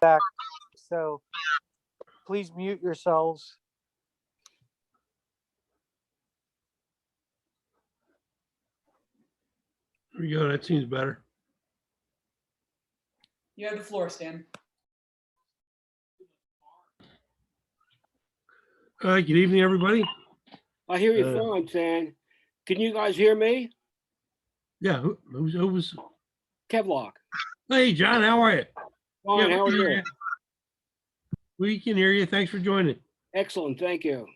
back. So please mute yourselves. There we go. That seems better. You have the floor, Stan. All right. Good evening, everybody. I hear you fine, Stan. Can you guys hear me? Yeah. Who was? Kevlock. Hey, John. How are you? Fine, Yeah, how are we can hear you? you. We can hear you. Thanks for joining. Excellent, thank you.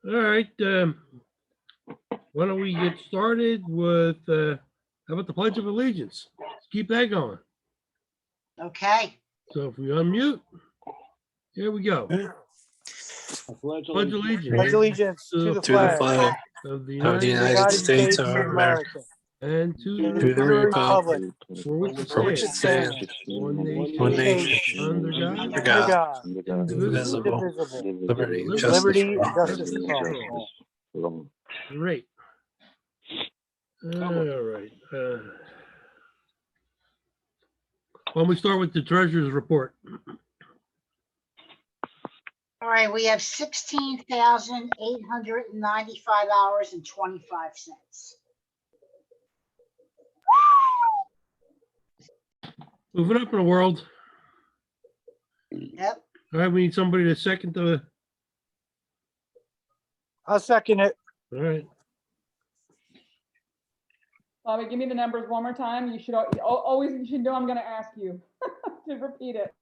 All right. Why don't we get started with how about the Pledge of Allegiance? Let's keep that going. Okay. So if we unmute, here we go. Pledge allegiance Pledge allegiance to the flag of the of the United United States States of America and to and to the republic for which for which it stands, one one nation, nation, under God, under God, indivisible, indivisible, liberty and justice liberty for and all. justice for all. Great. All right. Why don't we start with the treasurer's report? All right, we have $16,895.25. Moving up in the world. Yep. All right, we need somebody to second the, I'll second it. all right. Bobby, give me the numbers one more time. You should always, you should know I'm gonna ask you to repeat it.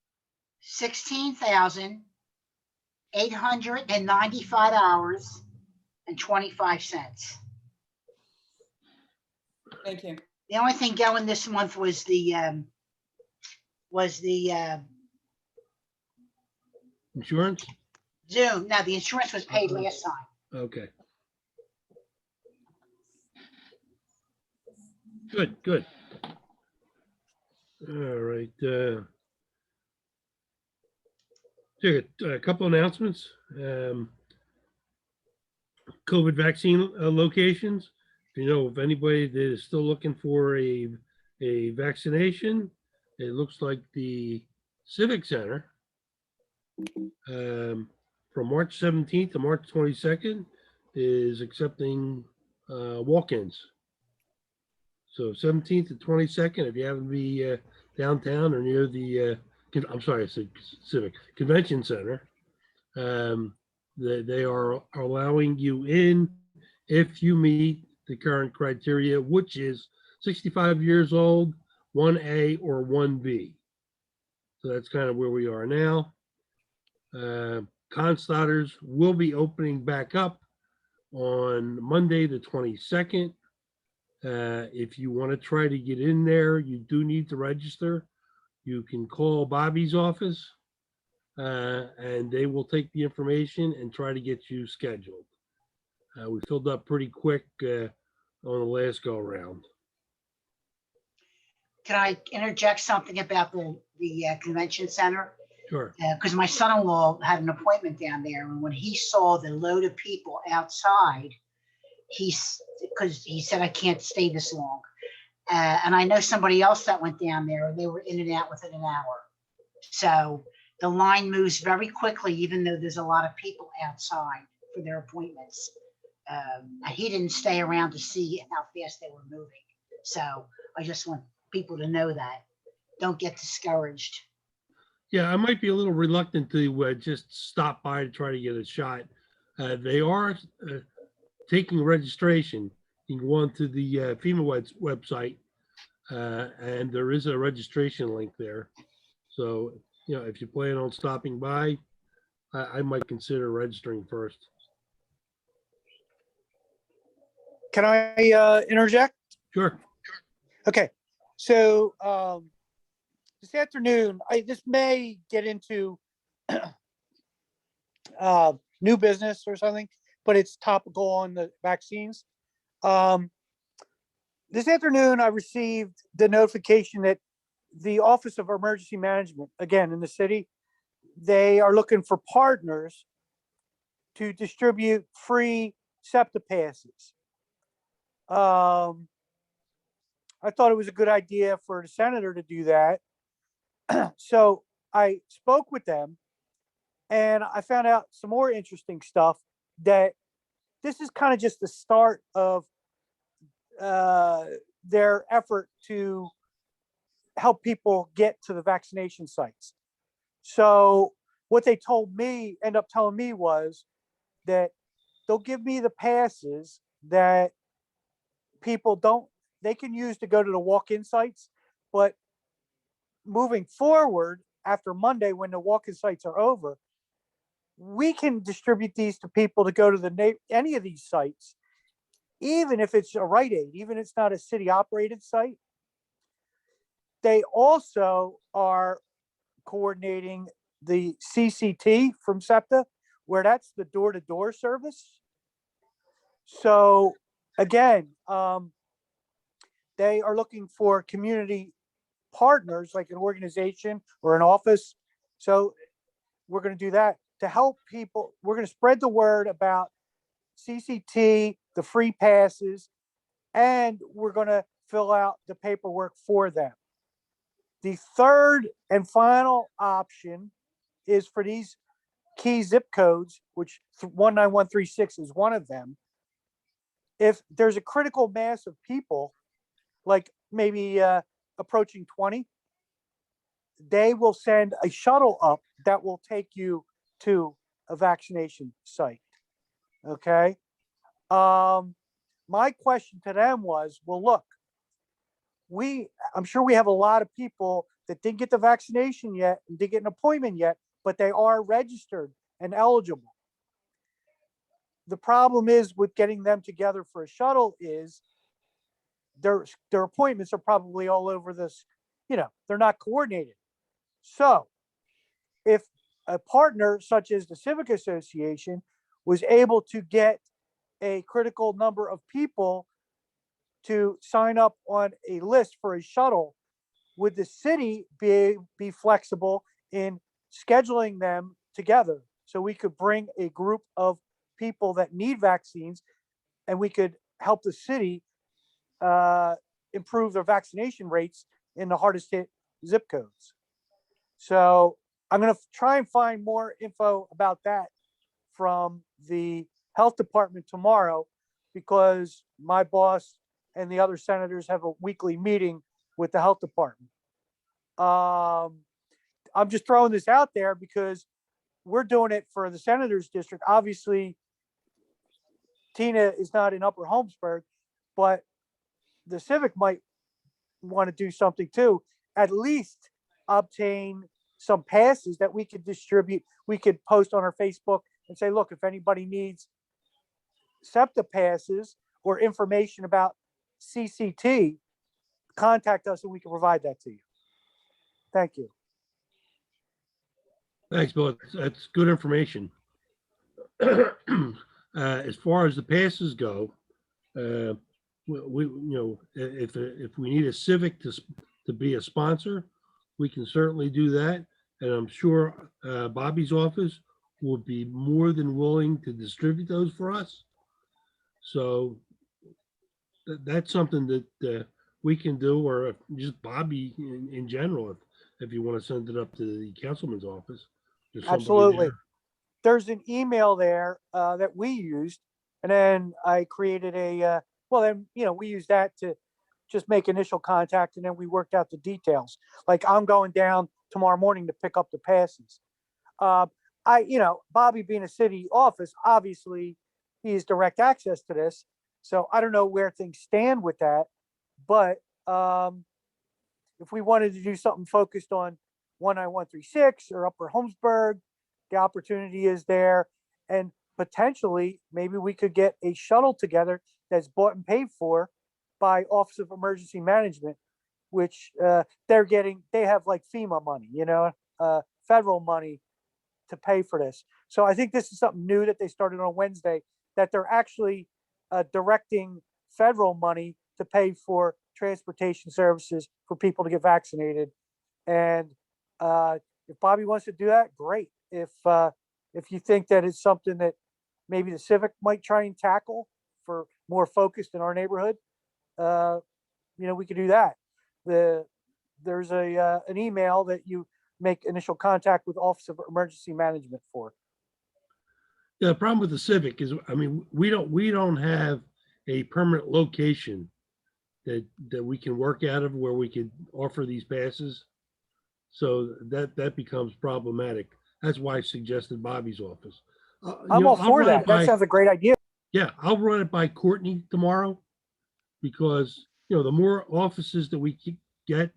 $16,895.25. Thank you. The only thing going this month was the Insurance? Zoom. Now, the insurance was paid last time. Okay. Good, good. All right. A couple announcements. COVID vaccine locations. If you know, if anybody that is still looking for a vaccination, it looks like the Civic Center from March 17th to March 22nd is accepting walk-ins. So 17th to 22nd, if you happen to be downtown or near the, I'm sorry, I said Civic Convention Center, they are allowing you in if you meet the current criteria, which is 65 years old, 1A or 1B. So that's kind of where we are now. Constaters will be opening back up on Monday, the 22nd. If you want to try to get in there, you do need to register. You can call Bobby's office and they will take the information and try to get you scheduled. We filled up pretty quick on the last go around. Can I interject something about the convention center? Sure. Because my son-in-law had an appointment down there, and when he saw the load of people outside, because he said, I can't stay this long. And I know somebody else that went down there, and they were in and out within an hour. So the line moves very quickly, even though there's a lot of people outside for their appointments. He didn't stay around to see how fast they were moving. So I just want people to know that. Don't get discouraged. Yeah, I might be a little reluctant to just stop by to try to get a shot. They are taking registration. You can go onto the FEMA website, and there is a registration link there. So, you know, if you plan on stopping by, I might consider registering first. Can I interject? Sure. Okay. So this afternoon, this may get into new business or something, but it's topical on the vaccines. This afternoon, I received the notification that the Office of Emergency Management, again in the city, they are looking for partners to distribute free SEPTA passes. I thought it was a good idea for the senator to do that. So I spoke with them and I found out some more interesting stuff that this is kind of just the start of uh, their effort to help people get to the vaccination sites. So what they end up telling me was that they'll give me the passes that people they can use to go to the walk-in sites, but moving forward after Monday, when the walk-in sites are over, we can distribute these to people to go to any of these sites, even if it's a Rite Aid, even if it's not a city operated site. They also are coordinating the CCT from SEPTA, where that's the door-to-door service. So again, they are looking for community partners like an organization or an office. So we're going to do that to help people. We're going to spread the word about CCT, the free passes, and we're going to fill out the paperwork for them. The third and final option is for these key zip codes, which 19136 is one of them. If there's a critical mass of people, like maybe approaching 20, they will send a shuttle up that will take you to a vaccination site. Okay. My question to them was, well, look, I'm sure we have a lot of people that didn't get the vaccination yet and didn't get an appointment yet, but they are registered and eligible. The problem is with getting them together for a shuttle is their appointments are probably all over this, they're not coordinated. So if a partner such as the Civic Association was able to get a critical number of people to sign up on a list for a shuttle, would the city be flexible in scheduling them together so we could bring a group of people that need vaccines and we could help the city improve their vaccination rates in the hardest hit zip codes? So I'm going to try and find more info about that from the health department tomorrow, because my boss and the other senators have a weekly meeting with the health department. I'm just throwing this out there because we're doing it for the senator's district. Obviously, Tina is not in Upper Holmesburg, but the Civic might want to do something too, at least obtain some passes that we could distribute. We could post on our Facebook and say, look, if anybody needs SEPTA passes or information about CCT, contact us and we can provide that to you. Thank you. Thanks, Bill. That's good information. As far as the passes go, if we need a Civic to be a sponsor, we can certainly do that. And I'm sure Bobby's office will be more than willing to distribute those for us. So that's something that we can do, or just Bobby in general, if you want to send it up to the councilman's office. Absolutely. There's an email there that we used, and then I created we used that to just make initial contact, and then we worked out the details. Like, I'm going down tomorrow morning to pick up the passes. Bobby being a city office, obviously he has direct access to this. So I don't know where things stand with that, but if we wanted to do something focused on 19136 or Upper Holmesburg, the opportunity is there. And potentially, maybe we could get a shuttle together that's bought and paid for by Office of Emergency Management, which they have like FEMA money, federal money to pay for this. So I think this is something new that they started on Wednesday, that they're actually directing federal money to pay for transportation services for people to get vaccinated. And if Bobby wants to do that, great. If you think that it's something that maybe the Civic might try and tackle for more focused in our neighborhood, we could do that. there's an email that you make initial contact with Office of Emergency Management for. Yeah, the problem with the Civic is, I mean, we don't have a permanent location that we can work out of where we could offer these passes. So that becomes problematic. That's why I suggested Bobby's office. I'm all for that. That sounds a great idea. Yeah, I'll run it by Courtney tomorrow, because, the more offices that we get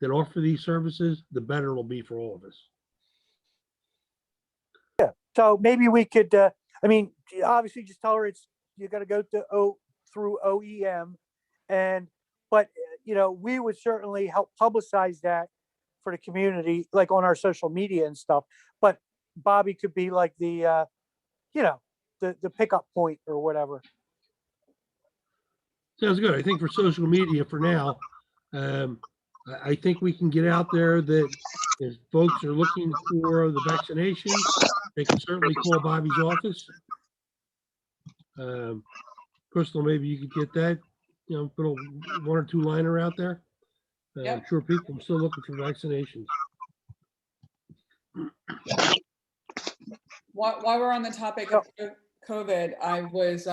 that offer these services, the better it'll be for all of us. So maybe we could, obviously just tell her you got to go through OEM, but we would certainly help publicize that for the community, like on our social media and stuff. But Bobby could be like the pickup point or whatever. Sounds good. I think for social media for now, I think we can get out there that if folks are looking for the vaccination, they can certainly call Bobby's office. Crystal, maybe you could get that, put a 1 or 2 liner out there. I'm Yep. sure people are still looking for vaccinations. While we're on the topic of COVID, I was,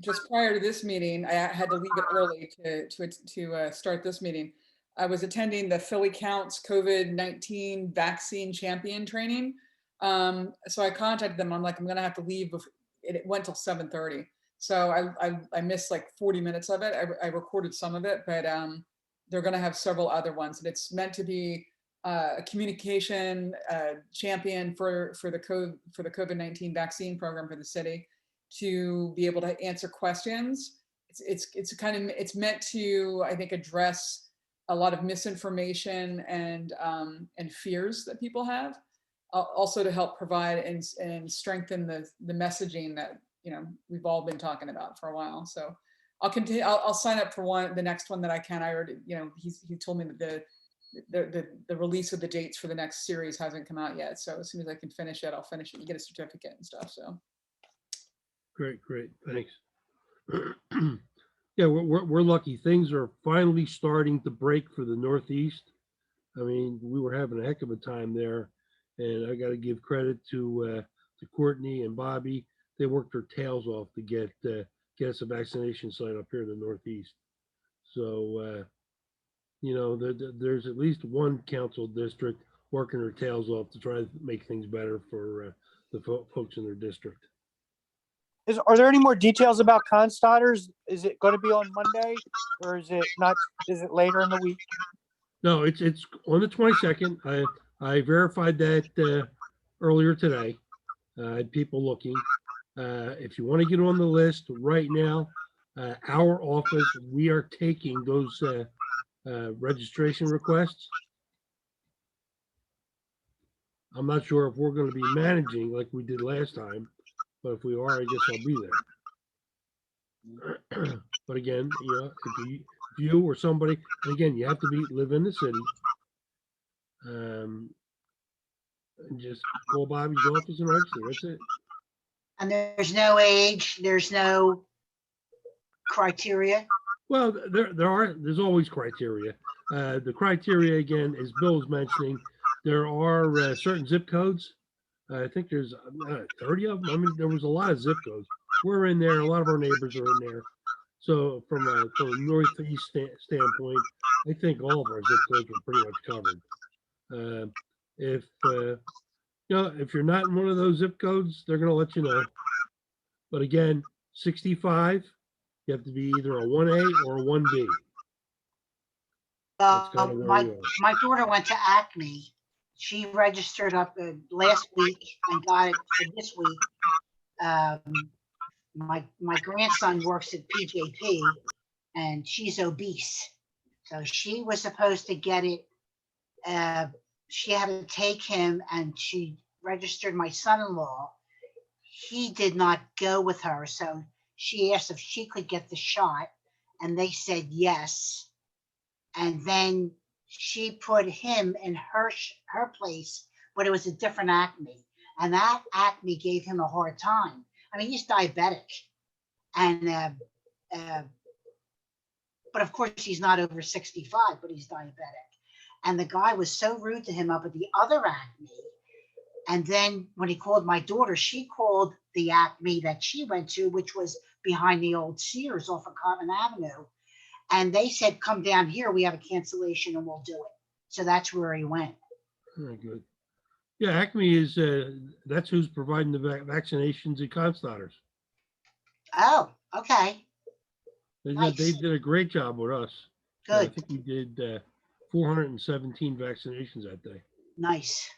just prior to this meeting, I had to leave it early to start this meeting. I was attending the Philly Counts COVID-19 vaccine champion training. So I contacted them. I'm like, I'm gonna have to leave. It went till 7:30. So I missed like 40 minutes of it. I recorded some of it, but they're gonna have several other ones. And it's meant to be a communication champion for the COVID-19 vaccine program for the city, to be able to answer questions. It's meant to, I think, address a lot of misinformation and fears that people have, also to help provide and strengthen the messaging that we've all been talking about for a while. So I'll continue. I'll sign up for the next one that I can. I already, he told me that the release of the dates for the next series hasn't come out yet. So as soon as I can finish it, I'll finish it. You get a certificate and stuff. So Great, thanks. Yeah, we're lucky. Things are finally starting to break for the Northeast. I mean, we were having a heck of a time there, and I got to give credit to Courtney and Bobby. They worked their tails off to get us a vaccination site up here in the Northeast. So, there's at least one council district working their tails off to try to make things better for the folks in their district. Are there any more details about Constadters? Is it going to be on Monday, or is it not? Is it later in the week? No, it's on the 22nd. I verified that earlier today. I had people looking. If you want to get on the list right now, our office, we are taking those registration requests. I'm not sure if we're going to be managing like we did last time, but if we are, I guess I'll be there. But again, if you or somebody, and again, you have to live in the city. And just call Bobby's office and register. That's it. And there's no age, there's no criteria. Well, there's always criteria. The criteria, again, as Bill was mentioning, there are certain zip codes. I think there's 30 of them. I mean, there was a lot of zip codes. We're in there. A lot of our neighbors are in there. So from a Northeast standpoint, I think all of our zip codes are pretty much covered. If you're not in one of those zip codes, they're going to let you know. But again, 65, you have to be either a 1A or a 1B. That's kind of where we are. My daughter went to Acme. She registered up last week and got it for this week. My grandson works at PJP, and she's obese, so she was supposed to get it. She had to take him, and she registered my son-in-law. He did not go with her, so she asked if she could get the shot, and they said yes. And then she put him in her place, but it was a different Acme, and that Acme gave him a hard time. I mean, he's diabetic, and but of course he's not over 65, but he's diabetic. And the guy was so rude to him up at the other Acme. And then when he called my daughter, she called the Acme that she went to, which was behind the old Sears off of Common Avenue. And they said, come down here, we have a cancellation and we'll do it. So that's where he went. Very good. Yeah, Acme is, that's who's providing the vaccinations at Constaters. Oh, okay, They Nice. did a great job with us. I good, think we did 417 vaccinations that day. nice.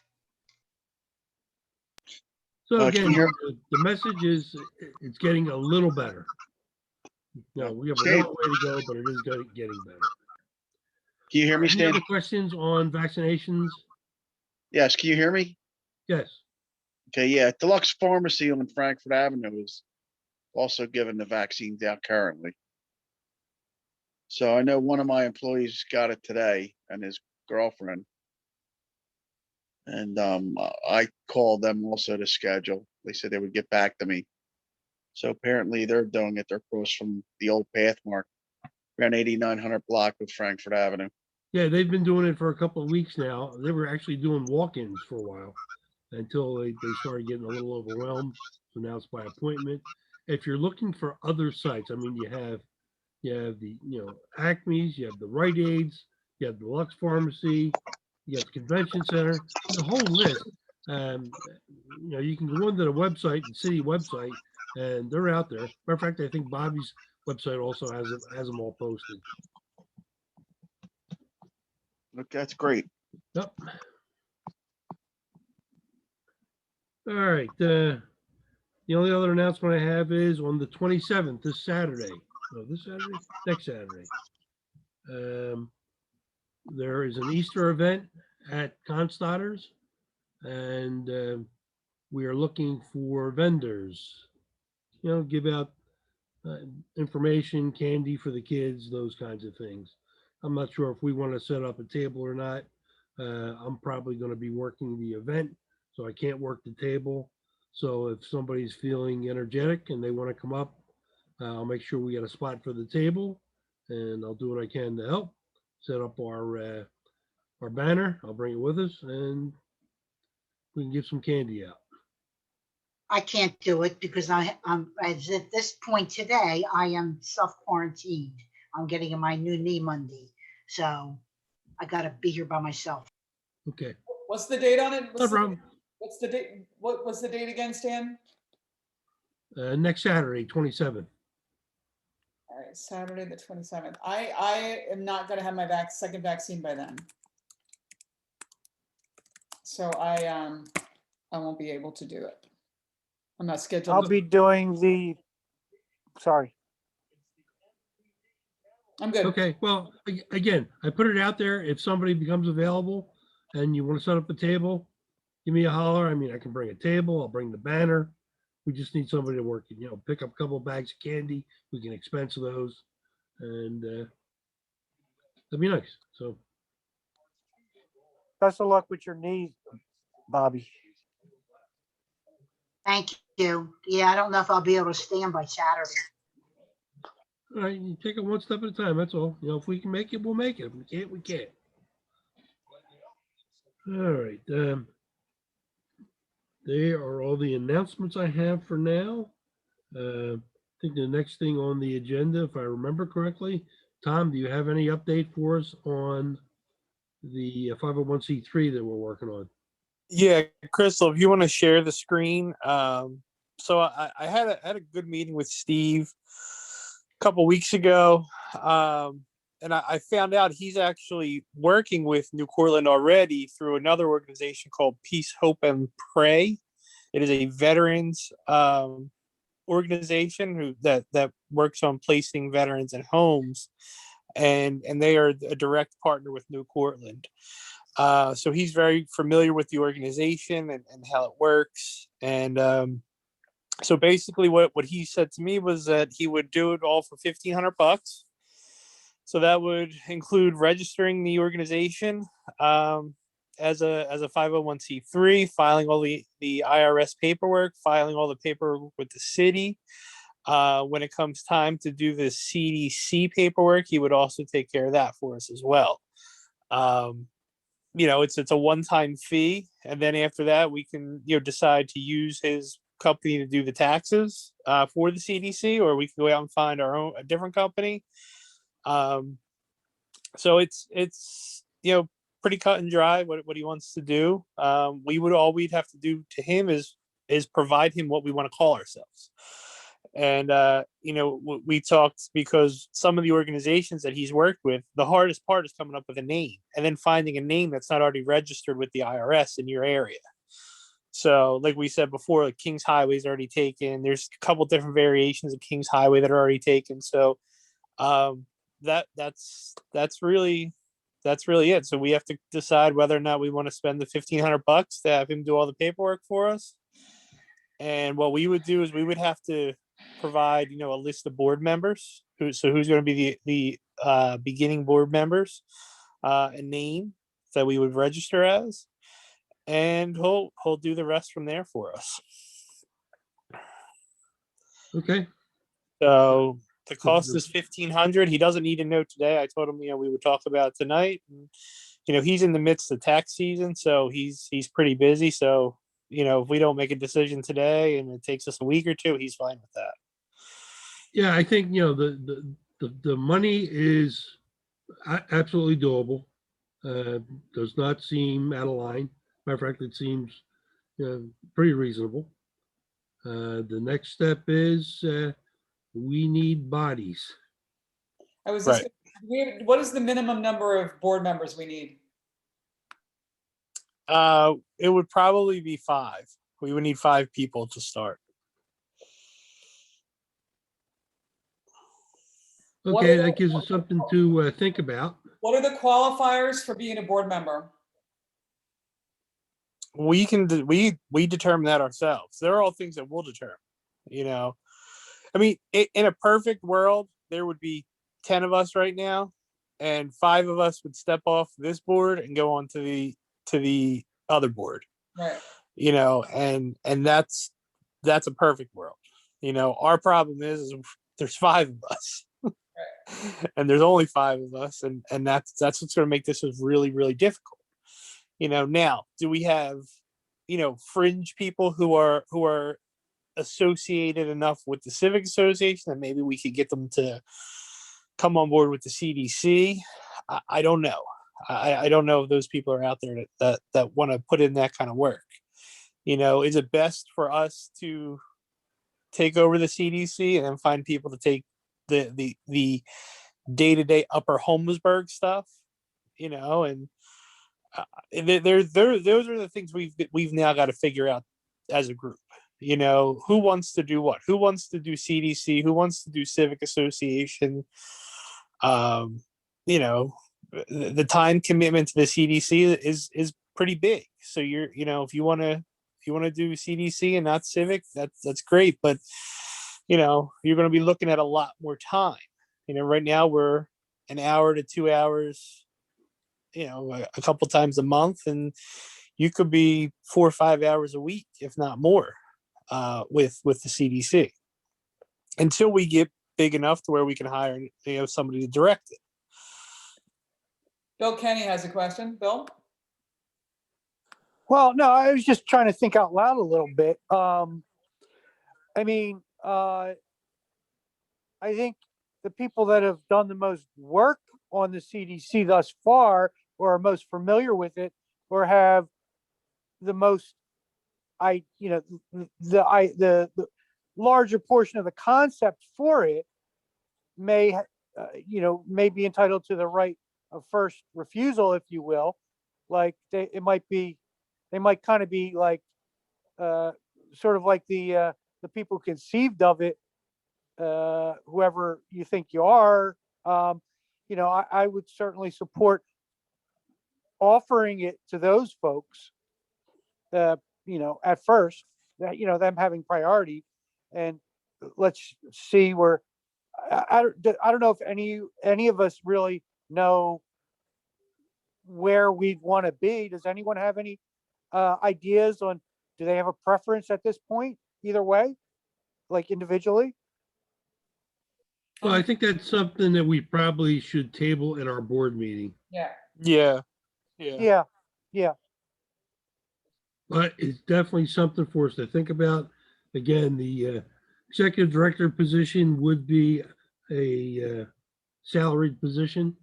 So Can again, you hear- the message is it's getting a little better. No, we have a Stan- long way to go, but it is getting better. Can you hear me, Any Stan? other questions on vaccinations? Yes, can you hear me? Yes. Okay, yeah, Deluxe Pharmacy on Frankfurt Avenue is also giving the vaccines out currently. So I know one of my employees got it today and his girlfriend. And I called them also to schedule. They said they would get back to me. So apparently they're doing it. They're across from the old Pathmark, around 8900 block of Frankfurt Avenue. Yeah, they've been doing it for a couple of weeks now. They were actually doing walk-ins for a while until they started getting a little overwhelmed. So now it's by appointment. If you're looking for other sites, I mean, you have the, Acme's, you have the Rite Aids, you have the Lux Pharmacy, you have the Convention Center, the whole list. You can go onto the website, the city website, and they're out there. Matter of fact, I think Bobby's website also has them all posted. Look, that's great. Yep. All right. The only other announcement I have is on the 27th, this Saturday. No, this Saturday? Next Saturday. There is an Easter event at Constaters, and we are looking for vendors. Give out information, candy for the kids, those kinds of things. I'm not sure if we want to set up a table or not. I'm probably going to be working the event, so I can't work the table. So if somebody's feeling energetic and they want to come up, I'll make sure we get a spot for the table, and I'll do what I can to help set up our banner. I'll bring it with us, and we can give some candy out. I can't do it because I'm, as at this point today, I am self-quarantined. I'm getting my new knee Monday. So I gotta be here by myself. Okay, What's the date on it? no problem. What's the date? What was the date again, Stan? Next Saturday, 27th. All right, Saturday, the 27th. I am not gonna have my second vaccine by then. So I won't be able to do it. I'm not scheduled. I'll be doing sorry. I'm good. Okay, well, again, I put it out there. If somebody becomes available and you want to set up a table, give me a holler. I mean, I can bring a table. I'll bring the banner. We just need somebody to work it, pick up a couple of bags of candy. We can expense those, and that'd be nice. So, Best of luck with your knees, Bobby. Thank you. Yeah, I don't know if I'll be able to stand by Saturday. all right, you take it one step at a time. That's all. If we can make it, we'll make it. If we can't, we can't. All right. They are all the announcements I have for now. I think the next thing on the agenda, if I remember correctly, Tom, do you have any update for us on the 501c3 that we're working on? Yeah, Crystal, if you want to share the screen. So I had a good meeting with Steve a couple weeks ago. And I found out he's actually working with New Cortland already through another organization called Peace, Hope, and Pray. It is a veterans organization that works on placing veterans in homes, and they are a direct partner with New Cortland. So he's very familiar with the organization and how it works. And so basically what he said to me was that he would do it all for $1,500. So that would include registering the organization as a 501c3, filing all the IRS paperwork, filing all the paperwork with the city. When it comes time to do the CDC paperwork, he would also take care of that for us as well. it's a one-time fee, and then after that we can decide to use his company to do the taxes for the CDC, or we can go out and find a different company. So it's pretty cut and dry what he wants to do. All we'd have to do to him is provide him what we want to call ourselves. And we talked, because some of the organizations that he's worked with, the hardest part is coming up with a name and then finding a name that's not already registered with the IRS in your area. So like we said before, like King's Highway is already taken. There's a couple different variations of King's Highway that are already taken. So that's really it. So we have to decide whether or not we want to spend the $1,500 to have him do all the paperwork for us. And what we would do is we would have to provide, a list of board members. Who's going to be the beginning board members, a name that we would register as, and he'll do the rest from there for us. Okay. So the cost is $1,500. He doesn't need to know today. I told him, we would talk about it tonight. And, he's in the midst of tax season, so he's pretty busy. So, if we don't make a decision today and it takes us a week or two, he's fine with that. Yeah, I think, the money is absolutely doable. Does not seem out of line. Matter of fact, it seems pretty reasonable. The next step is we need bodies. I was Right. what is the minimum number of board members we need? It would probably be 5. We would need 5 people to start. Okay, that gives us something to think about. What are the qualifiers for being a board member? We can we determine that ourselves. They're all things that we'll determine. I mean, in a perfect world, there would be 10 of us right now, and 5 of us would step off this board and go on to the other board. Right. And that's a perfect world. Our problem is there's 5 of us. Right. And there's only 5 of us, and that's what's going to make this really, really difficult. Now, do we have fringe people who are associated enough with the Civic Association that maybe we could get them to come on board with the CDC? I don't know. I don't know if those people are out there that want to put in that kind of work. Is it best for us to take over the CDC and then find people to take the day-to-day Upper Holmesburg stuff? And those are the things we've now got to figure out as a group. Who wants to do what? Who wants to do CDC? Who wants to do Civic Association? The time commitment to the CDC is pretty big. So if you want to do CDC and not Civic, that's great. But you're going to be looking at a lot more time. Right now we're an hour to 2 hours, a couple times a month, and you could be 4 or 5 hours a week, if not more, with the CDC, until we get big enough to where we can hire somebody to direct it. Bill Kenny has a question. Bill? Well, no, I was just trying to think out loud a little bit. I think the people that have done the most work on the CDC thus far, or are most familiar with it, or have the most, the larger portion of the concept for it, may be entitled to the right of first refusal, if you will. Like they might kind of be like sort of like the people conceived of it, whoever you think you are. I would certainly support offering it to those folks, at first, that, them having priority, and let's see where, I don't know if any of us really know where we'd want to be. Does anyone have any ideas on, do they have a preference at this point, either way, like individually? Well, I think that's something that we probably should table in our board meeting. Yeah. Yeah. Yeah. Yeah, But it's definitely something for us to think about. Again, the executive director position would be a salaried position.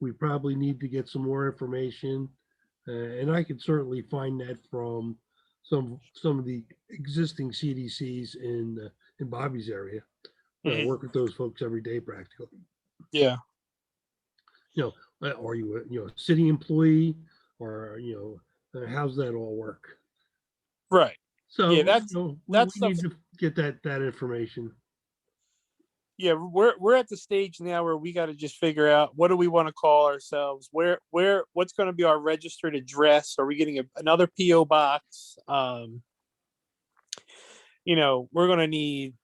We probably need to get some more information, and I could certainly find that from some of the existing CDCs in Bobby's area. I Mhm. work with those folks every day practically. Yeah. Are you a city employee, or how's that all work? Right. So Yeah, we that's stuff. need to get that information. Yeah, we're at the stage now where we got to just figure out what do we want to call ourselves, what's going to be our registered address. Are we getting another PO box? We're going to need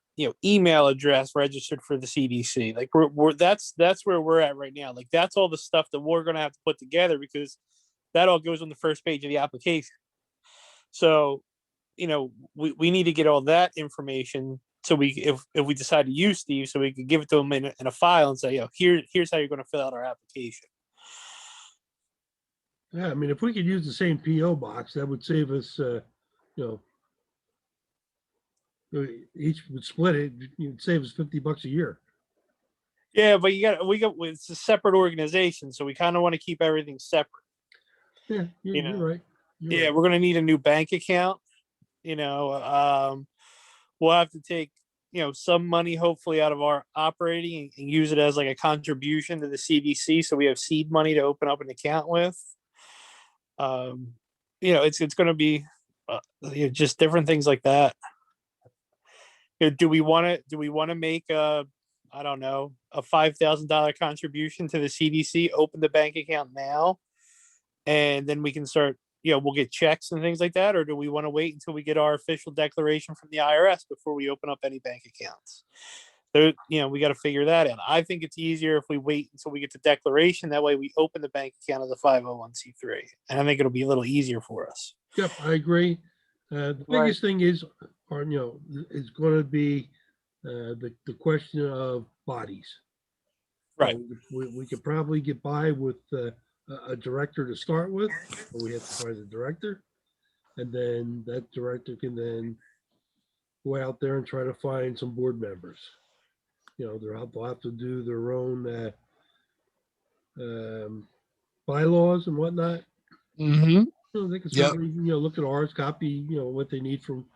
email address registered for the CDC. Like that's where we're at right now. Like that's all the stuff that we're going to have to put together, because that all goes on the first page of the application. So we need to get all that information, so if we decide to use Steve, so we could give it to him in a file and say, here's how you're going to fill out our application. Yeah, I mean, if we could use the same PO box, that would save us. Each would split it. You'd save us $50 a year. Yeah, but it's a separate organization, so we kind of want to keep everything separate. Yeah, you're right. Yeah, we're going to need a new bank account. We'll have to take some money hopefully out of our operating and use it as like a contribution to the CDC, so we have seed money to open up an account with. It's going to be just different things like that. Do we want to make I don't know, a $5,000 contribution to the CDC, open the bank account now, and then we can start, we'll get checks and things like that? Or do we want to wait until we get our official declaration from the IRS before we open up any bank accounts? We got to figure that out. I think it's easier if we wait until we get the declaration. That way we open the bank account of the 501c3. And I think it'll be a little easier for us. Yep, I agree. The biggest thing is going to be the question of bodies. Right. We could probably get by with a director to start with, but we have to find a director, and then that director can then go out there and try to find some board members. They'll have to do their own bylaws and whatnot. Mm-hmm. They can certainly look at ours, copy what they need from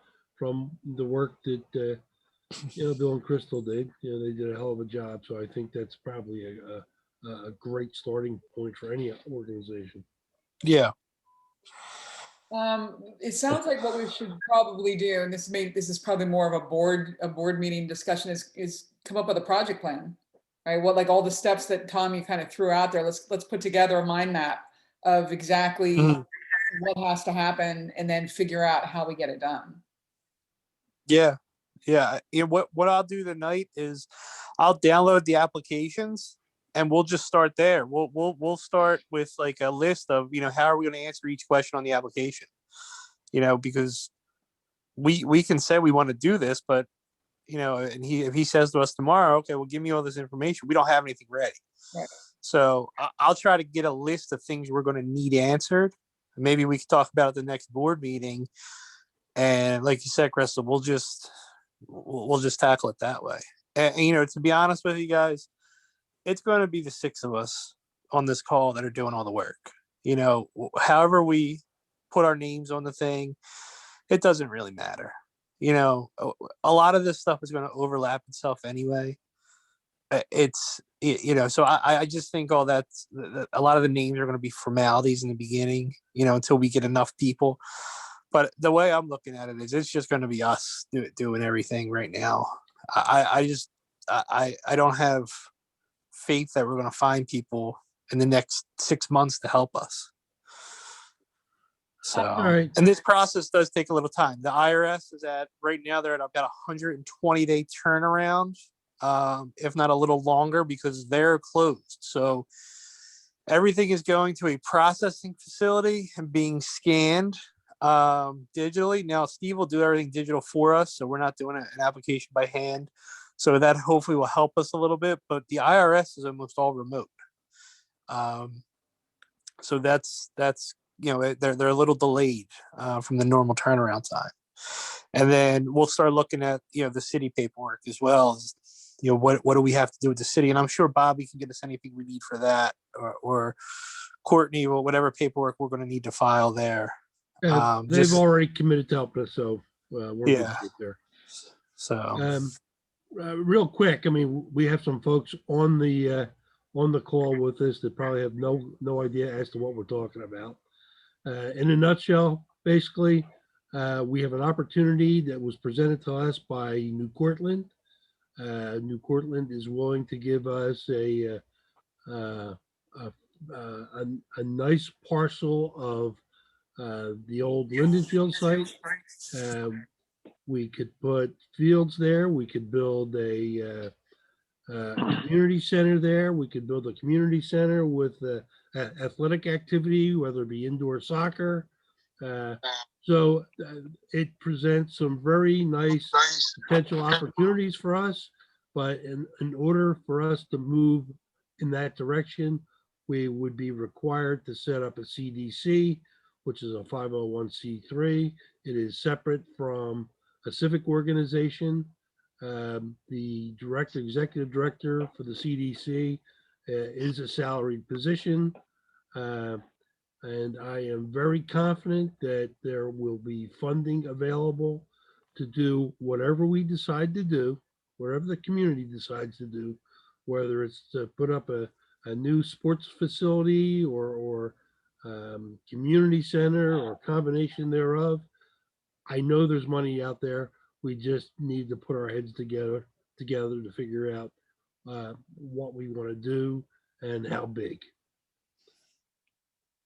the work that Bill and Crystal did. They did a hell of a job. So I think that's probably a great starting point for any organization. Yeah. It sounds like what we should probably do, and this is probably more of a board meeting discussion, is come up with a project plan, right? What, like all the steps that Tommy kind of threw out there, let's put together a mind map of exactly what has to happen, and then figure out how we get it done. Yeah. Yeah. What I'll do tonight is I'll download the applications and we'll just start there. We'll start with like a list of, how are we going to answer each question on the application? Because we can say we want to do this, but and if he says to us tomorrow, okay, well, give me all this information, we don't have anything ready. Right. So I'll try to get a list of things we're going to need answered. Maybe we can talk about it at the next board meeting. And like you said, Crystal, we'll just tackle it that way. And to be honest with you guys, it's going to be the six of us on this call that are doing all the work. However we put our names on the thing, it doesn't really matter. A lot of this stuff is going to overlap itself anyway. So I just think a lot of the names are going to be formalities in the beginning, until we get enough people. But the way I'm looking at it is it's just going to be us doing everything right now. I don't have faith that we're going to find people in the next 6 months to help us. So, right. And this process does take a little time. The IRS is right now they're at about 120-day turnaround, if not a little longer, because they're closed. So everything is going to a processing facility and being scanned digitally. Now Steve will do everything digital for us, so we're not doing an application by hand. So that hopefully will help us a little bit, but the IRS is almost all remote. So that's they're a little delayed from the normal turnaround time. And then we'll start looking at the city paperwork as well. What do we have to do with the city? And I'm sure Bobby can get us anything we need for that, or Courtney, or whatever paperwork we're going to need to file there. They've already committed to help us, so we're good Yeah. to get there. So Real quick, I mean, we have some folks on the call with us that probably have no idea as to what we're talking about. In a nutshell, basically, we have an opportunity that was presented to us by New Cortland. New Cortland is willing to give us a nice parcel of the old Lindenfield site. We could put fields there. We could build a community center there. We could build a community center with athletic activity, whether it be indoor soccer. So it presents some very nice potential opportunities for us. But in order for us to move in that direction, we would be required to set up a CDC, which is a 501c3. It is separate from a civic organization. The executive director for the CDC is a salaried position. And I am very confident that there will be funding available to do whatever we decide to do, whatever the community decides to do, whether it's to put up a new sports facility or community center or a combination thereof. I know there's money out there. We just need to put our heads together to figure out what we want to do and how big.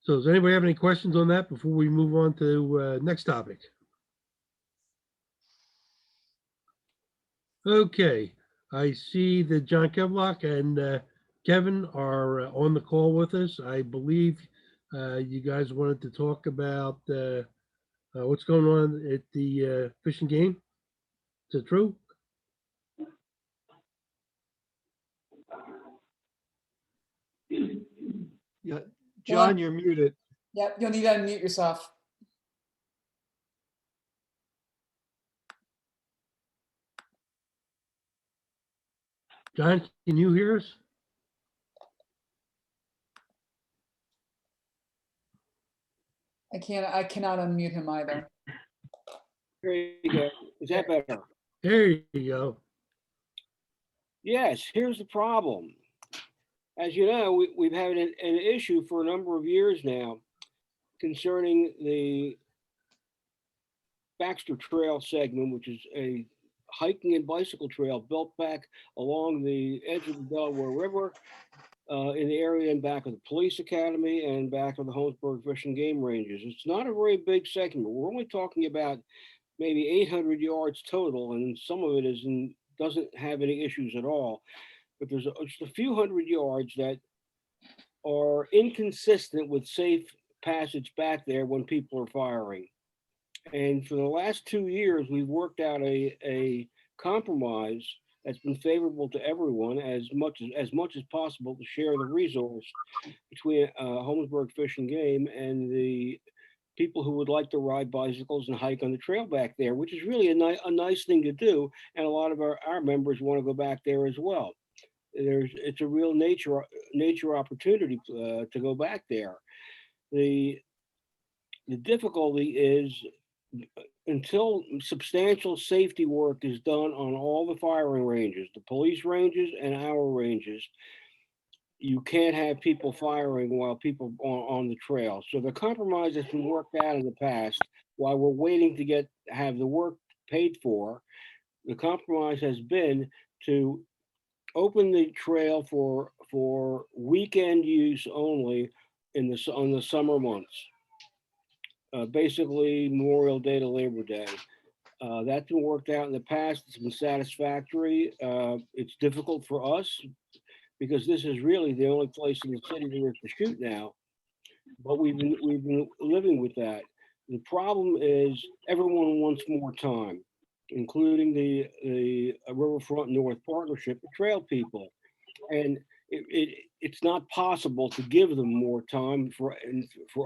So does anybody have any questions on that before we move on to next topic? Okay, I see that John Kevlock and Kevin are on the call with us. I believe you guys wanted to talk about what's going on at the Fish and Game. Is it true? Yeah, John, you're muted. Yep, you'll need to unmute yourself. John, can you hear us? I cannot unmute him either. There you go. Is that better? There you go. Yes, here's the problem. As you know, we've had an issue for a number of years now concerning the Baxter Trail segment, which is a hiking and bicycle trail built back along the edge of the Delaware River in the area and back of the police academy and back of the Holmesburg Fish and Game ranges. It's not a very big segment. We're only talking about maybe 800 yards total, and some of it doesn't have any issues at all. But there's just a few hundred yards that are inconsistent with safe passage back there when people are firing. And for the last 2 years, we've worked out a compromise that's been favorable to everyone as much as possible to share the resource between Holmesburg Fish and Game and the people who would like to ride bicycles and hike on the trail back there, which is really a nice thing to do. And a lot of our members want to go back there as well. It's a real nature opportunity to go back there. The difficulty is until substantial safety work is done on all the firing ranges, the police ranges and our ranges, you can't have people firing while people are on the trail. So the compromise that's been worked out in the past, while we're waiting to have the work paid for, the compromise has been to open the trail for weekend use only on the summer months. Basically Memorial Day to Labor Day. That's been worked out in the past. It's been satisfactory. It's difficult for us because this is really the only place in the city there is to shoot now. But we've been living with that. The problem is everyone wants more time, including the Riverfront North Partnership, the trail people. And it's not possible to give them more time for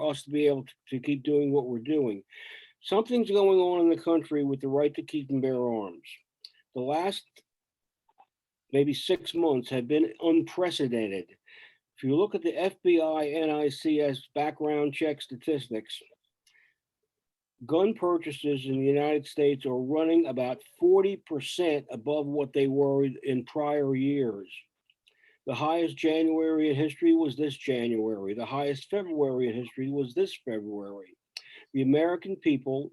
us to be able to keep doing what we're doing. Something's going on in the country with the right to keep and bear arms. The last maybe 6 months have been unprecedented. If you look at the FBI NICS background check statistics, gun purchases in the United States are running about 40% above what they were in prior years. The highest January in history was this January. The highest February in history was this February. The American people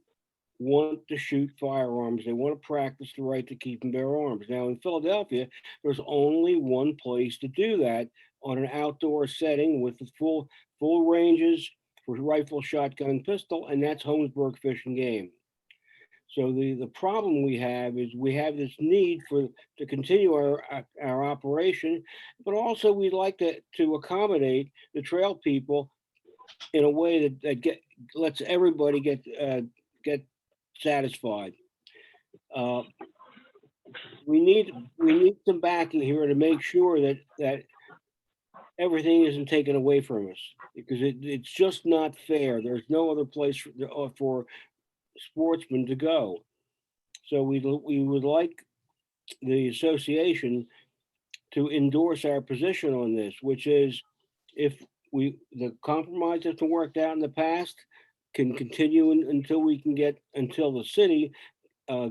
want to shoot firearms. They want to practice the right to keep and bear arms. Now, in Philadelphia, there's only one place to do that on an outdoor setting with the full ranges for rifle, shotgun, and pistol, and that's Holmesburg Fish and Game. So the problem we have is we have this need to continue our operation, but also we'd like to accommodate the trail people in a way that lets everybody get satisfied. We need some backing here to make sure that everything isn't taken away from us, because it's just not fair. There's no other place for sportsmen to go. So we would like the association to endorse our position on this, which is if the compromise that's been worked out in the past can continue until the city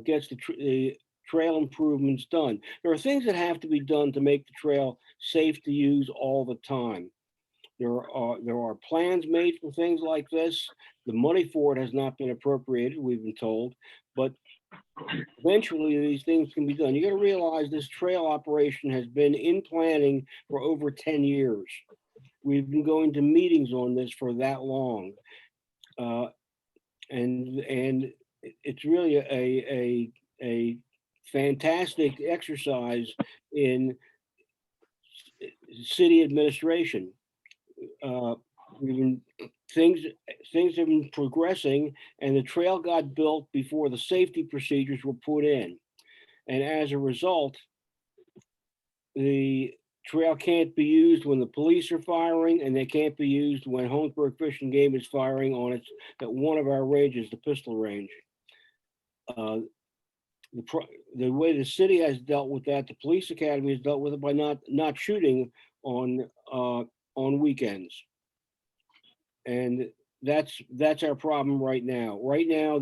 gets the trail improvements done. There are things that have to be done to make the trail safe to use all the time. There are plans made for things like this. The money for it has not been appropriated, we've been told, but eventually these things can be done. You got to realize this trail operation has been in planning for over 10 years. We've been going to meetings on this for that long. And it's really a fantastic exercise in city administration. Things have been progressing, and the trail got built before the safety procedures were put in. And as a result, the trail can't be used when the police are firing, and they can't be used when Holmesburg Fish and Game is firing at one of our ranges, the pistol range. The way the city has dealt with that, the police academy has dealt with it by not shooting on weekends. And that's our problem right now. Right now,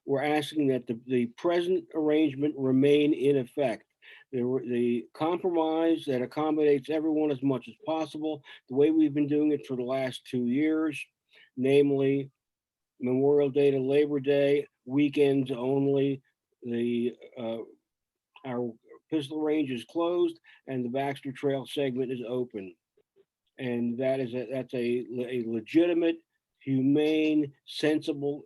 we're asking that the present arrangement remain in effect. The compromise that accommodates everyone as much as possible, the way we've been doing it for the last 2 years, namely Memorial Day to Labor Day, weekends only. Our pistol range is closed and the Baxter Trail segment is open. And that's a legitimate, humane, sensible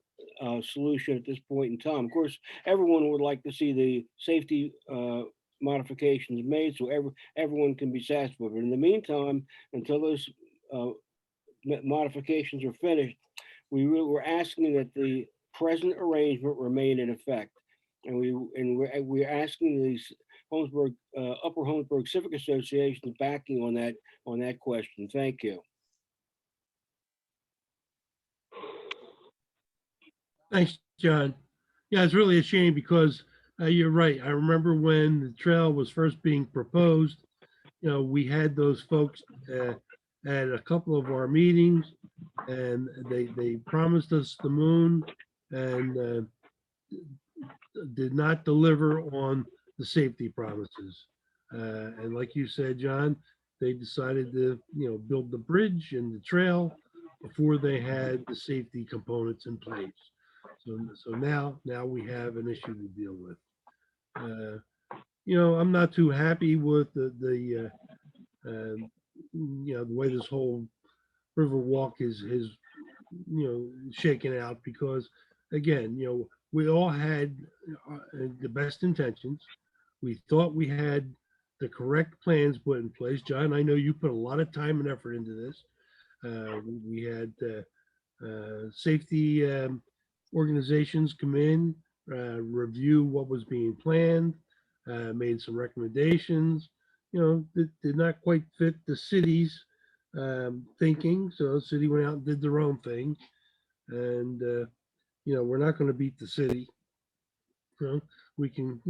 solution at this point in time. Of course, everyone would like to see the safety modifications made so everyone can be satisfied. But in the meantime, until those modifications are finished, we're asking that the present arrangement remain in effect. And we're asking the Upper Holmesburg Civic Association backing on that question. Thank you. Thanks, John. Yeah, it's really a shame because you're right. I remember when the trail was first being proposed, we had those folks at a couple of our meetings, and they promised us the moon and did not deliver on the safety promises. And like you said, John, they decided to, build the bridge and the trail before they had the safety components in place. So now we have an issue to deal with. I'm not too happy with the way this whole Riverwalk is shaken out, because again, we all had the best intentions. We thought we had the correct plans put in place. John, I know you put a lot of time and effort into this. We had safety organizations come in, review what was being planned, made some recommendations. did not quite fit the city's thinking. So the city went out and did their own thing. And, we're not going to beat the city. We can,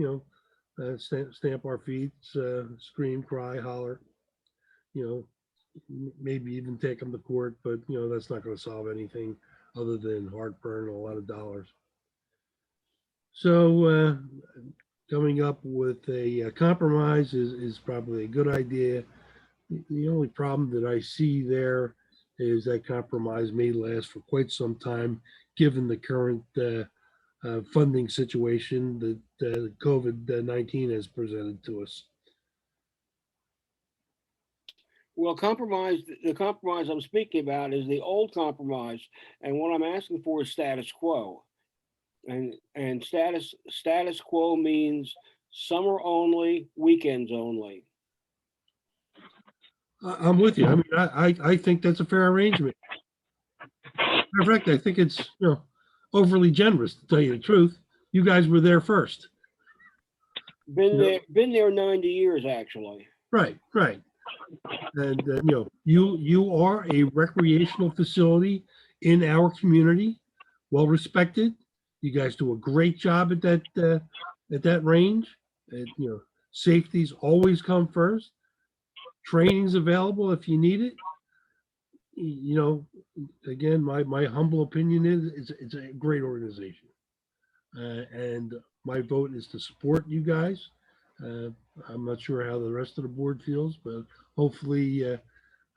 stamp our feet, scream, cry, holler, maybe even take them to court, but, that's not going to solve anything other than heartburn and a lot of dollars. So coming up with a compromise is probably a good idea. The only problem that I see there is that compromise may last for quite some time, given the current funding situation that COVID-19 has presented to us. Well, the compromise I'm speaking about is the old compromise, and what I'm asking for is status quo. And status quo means summer only, weekends only. I'm with you. I mean, I think that's a fair arrangement. Matter of fact, I think it's overly generous, to tell you the truth. You guys were there first. Been there 90 years actually. Right. And you are a recreational facility in our community, well respected. You guys do a great job at that range. And, safety's always come first. Training's available if you need it. Again, my humble opinion is it's a great organization, and my vote is to support you guys. I'm not sure how the rest of the board feels, but hopefully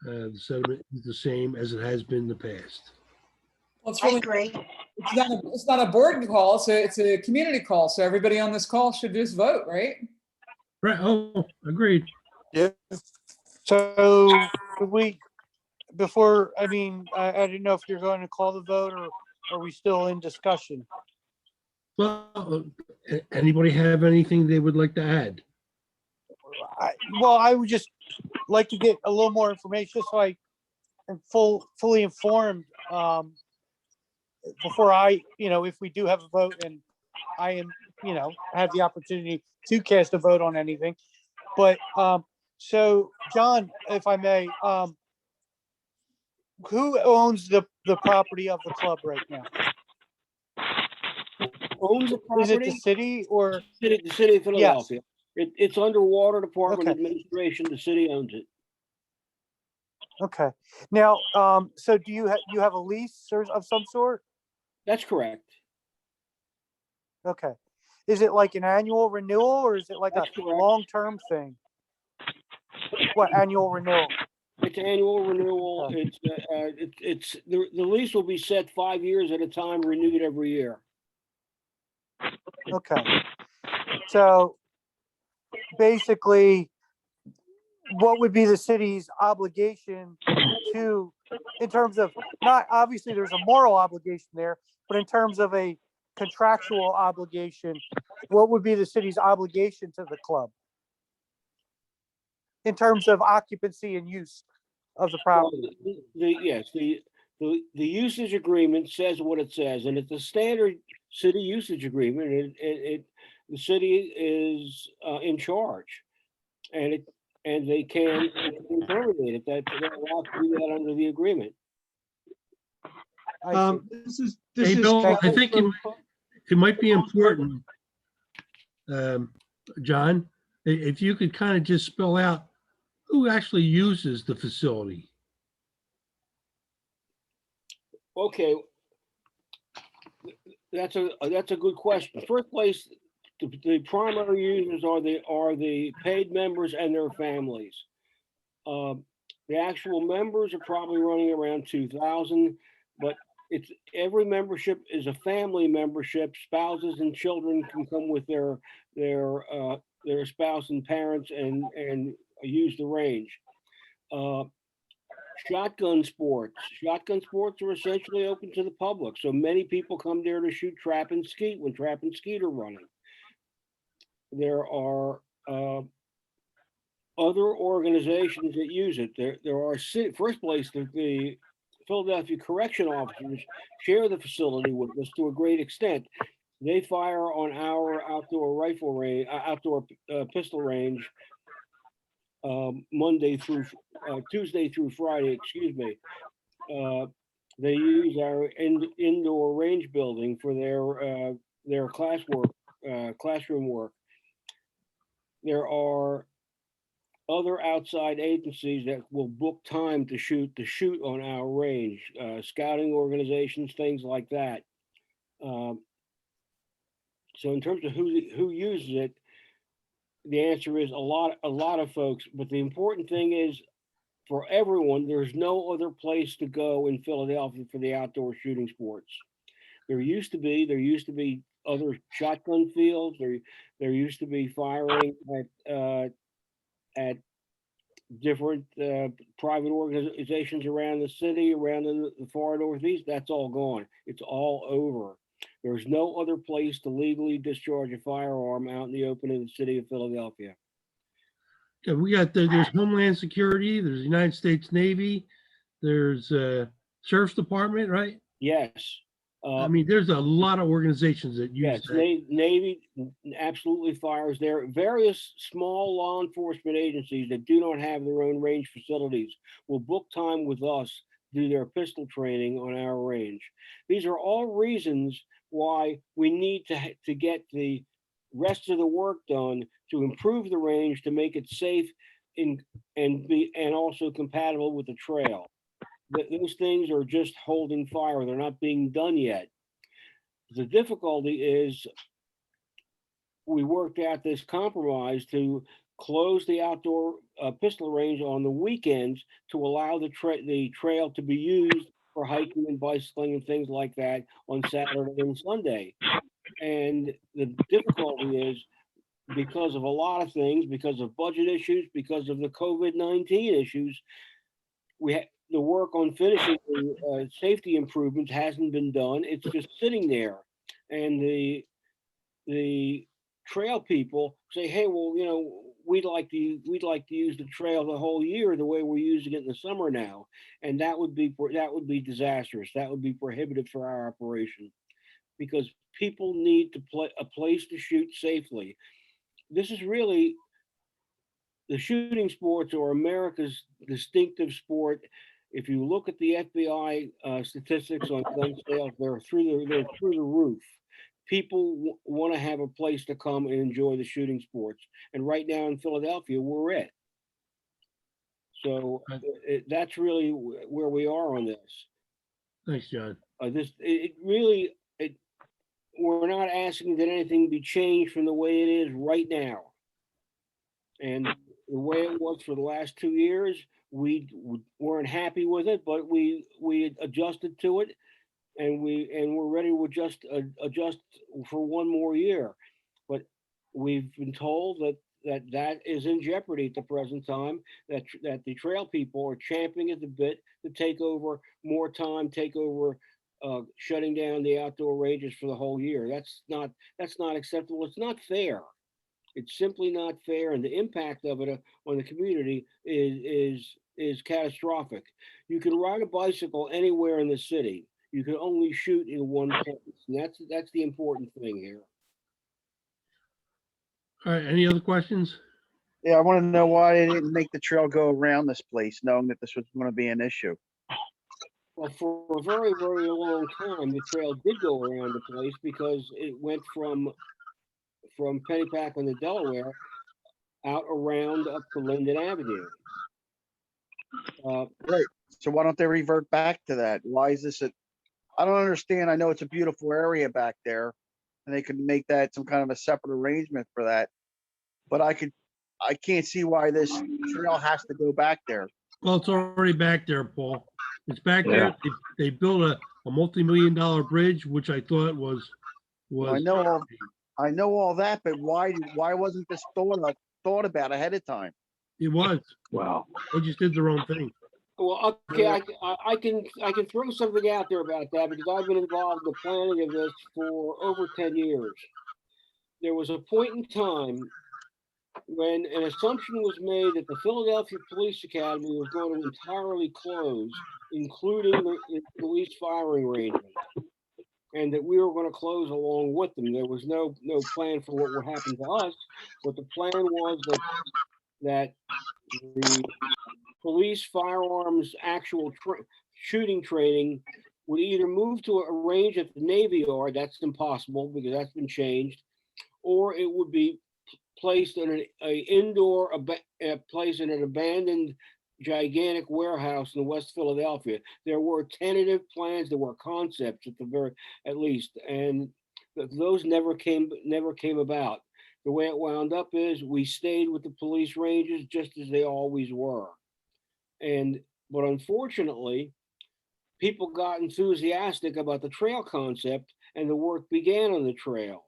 the sentiment is the same as it has been in the past. Well, it's I really, agree. it's not a board call, so it's a community call. So everybody on this call should just vote, right? Right. Oh, agreed. Yeah. So could we, before, I didn't know if you're going to call the vote or are we still in discussion? Well, anybody have anything they would like to add? I would just like to get a little more information so I am fully informed before if we do have a vote and I am, have the opportunity to cast a vote on anything. But so John, if I may, who owns the property of the club right now? Owns the Is it the property? city or? The city of Philadelphia. It's under Water Department Okay. Administration. The city owns it. Okay. Now, so do you have a lease or of some sort? That's correct. Okay. Is it like an annual renewal or is it like That's a correct. long-term thing? What annual renewal? It's annual renewal. It's the lease will be set 5 years at a time, renewed every year. Okay. So basically, what would be the city's obligation to, in terms of, not obviously there's a moral obligation there, but in terms of a contractual obligation, what would be the city's obligation to the club? In terms of occupancy and use of the property? The usage agreement says what it says, and it's a standard city usage agreement. The city is in charge, and they can terminate it. They're allowed to do that under the agreement. I see. This Hey, is Bill, Carl I think from- it might be important, John, if you could kind of just spell out who actually uses the facility. Okay, that's a good question. First place, the primary users are the paid members and their families. The actual members are probably running around 2,000, but every membership is a family membership. Spouses and children can come with their spouse and parents and use the range. Shotgun sports are essentially open to the public, so many people come there to shoot trap and skeet when trap and skeet are running. There are other organizations that use it. There are first place the Philadelphia correction officers share the facility with us to a great extent. They fire on our outdoor rifle range, outdoor pistol range Monday through Tuesday through Friday, excuse me. They use our indoor range building for their classroom work. There are other outside agencies that will book time to shoot on our range, scouting organizations, things like that. So in terms of who uses it, the answer is a lot of folks. But the important thing is, for everyone, there's no other place to go in Philadelphia for the outdoor shooting sports. There used to be other shotgun fields. There used to be firing at different private organizations around the city, around the far northeast. That's all gone. It's all over. There's no other place to legally discharge a firearm out in the open in the city of Philadelphia. Yeah, we got there's Homeland Security, there's the United States Navy, there's Sheriff's Department, right? Yes. I mean, there's a lot of organizations that use Yes, that. Navy absolutely fires. There are various small law enforcement agencies that do not have their own range facilities will book time with us, do their pistol training on our range. These are all reasons why we need to get the rest of the work done to improve the range, to make it safe and also compatible with the trail. Those things are just holding fire. They're not being done yet. The difficulty is we worked out this compromise to close the outdoor pistol range on the weekends to allow the trail to be used for hiking and bicycling and things like that on Saturday and Sunday. And the difficulty is, because of a lot of things, because of budget issues, because of the COVID-19 issues, the work on finishing the safety improvements hasn't been done. It's just sitting there. And the trail people say, hey, well, we'd like to use the trail the whole year the way we're using it in the summer now. And that would be disastrous. That would be prohibitive for our operation, because people need a place to shoot safely. This is really, the shooting sports are America's distinctive sport. If you look at the FBI statistics on gun sales, they're through the roof. People want to have a place to come and enjoy the shooting sports, and right now in Philadelphia, we're it. So that's really where we are on this. Thanks, John. We're not asking that anything be changed from the way it is right now. And the way it was for the last 2 years, we weren't happy with it, but we adjusted to it, and we're ready to adjust for one more year. But we've been told that is in jeopardy at the present time, that the trail people are champing at the bit to take over more time, shutting down the outdoor ranges for the whole year. That's not acceptable. It's not fair. It's simply not fair, and the impact of it on the community is catastrophic. You can ride a bicycle anywhere in the city. You can only shoot in one place, and that's the important thing here. All right, any other questions? Yeah, I want to know why they didn't make the trail go around this place, knowing that this was going to be an issue. Well, for a very, very long time, the trail did go around the place because it went from Pennypack on the Delaware out around up to Linden Avenue. Right. So why don't they revert back to that? Why is this I don't understand. I know it's a beautiful area back there, and they could make that some kind of a separate arrangement for that. But I can't see why this trail has to go back there. Well, it's already back there, Paul. It's back there. They built a multi-million-dollar bridge, which I thought was. I know all that, but why wasn't this thought about ahead of time? It was. Wow. They just did the wrong thing. Well, okay, I can throw something out there about that, because I've been involved in the planning of this for over 10 years. There was a point in time when an assumption was made that the Philadelphia Police Academy was going to entirely close, including the police firing ranges, and that we were going to close along with them. There was no plan for what would happen to us, but the plan was that the police firearms actual shooting training would either move to a range at the Navy Yard, that's impossible because that's been changed, or it would be placed in a indoor place in an abandoned gigantic warehouse in West Philadelphia. There were tentative plans, there were concepts at least, and those never came about. The way it wound up is we stayed with the police ranges just as they always were. But unfortunately, people got enthusiastic about the trail concept and the work began on the trail.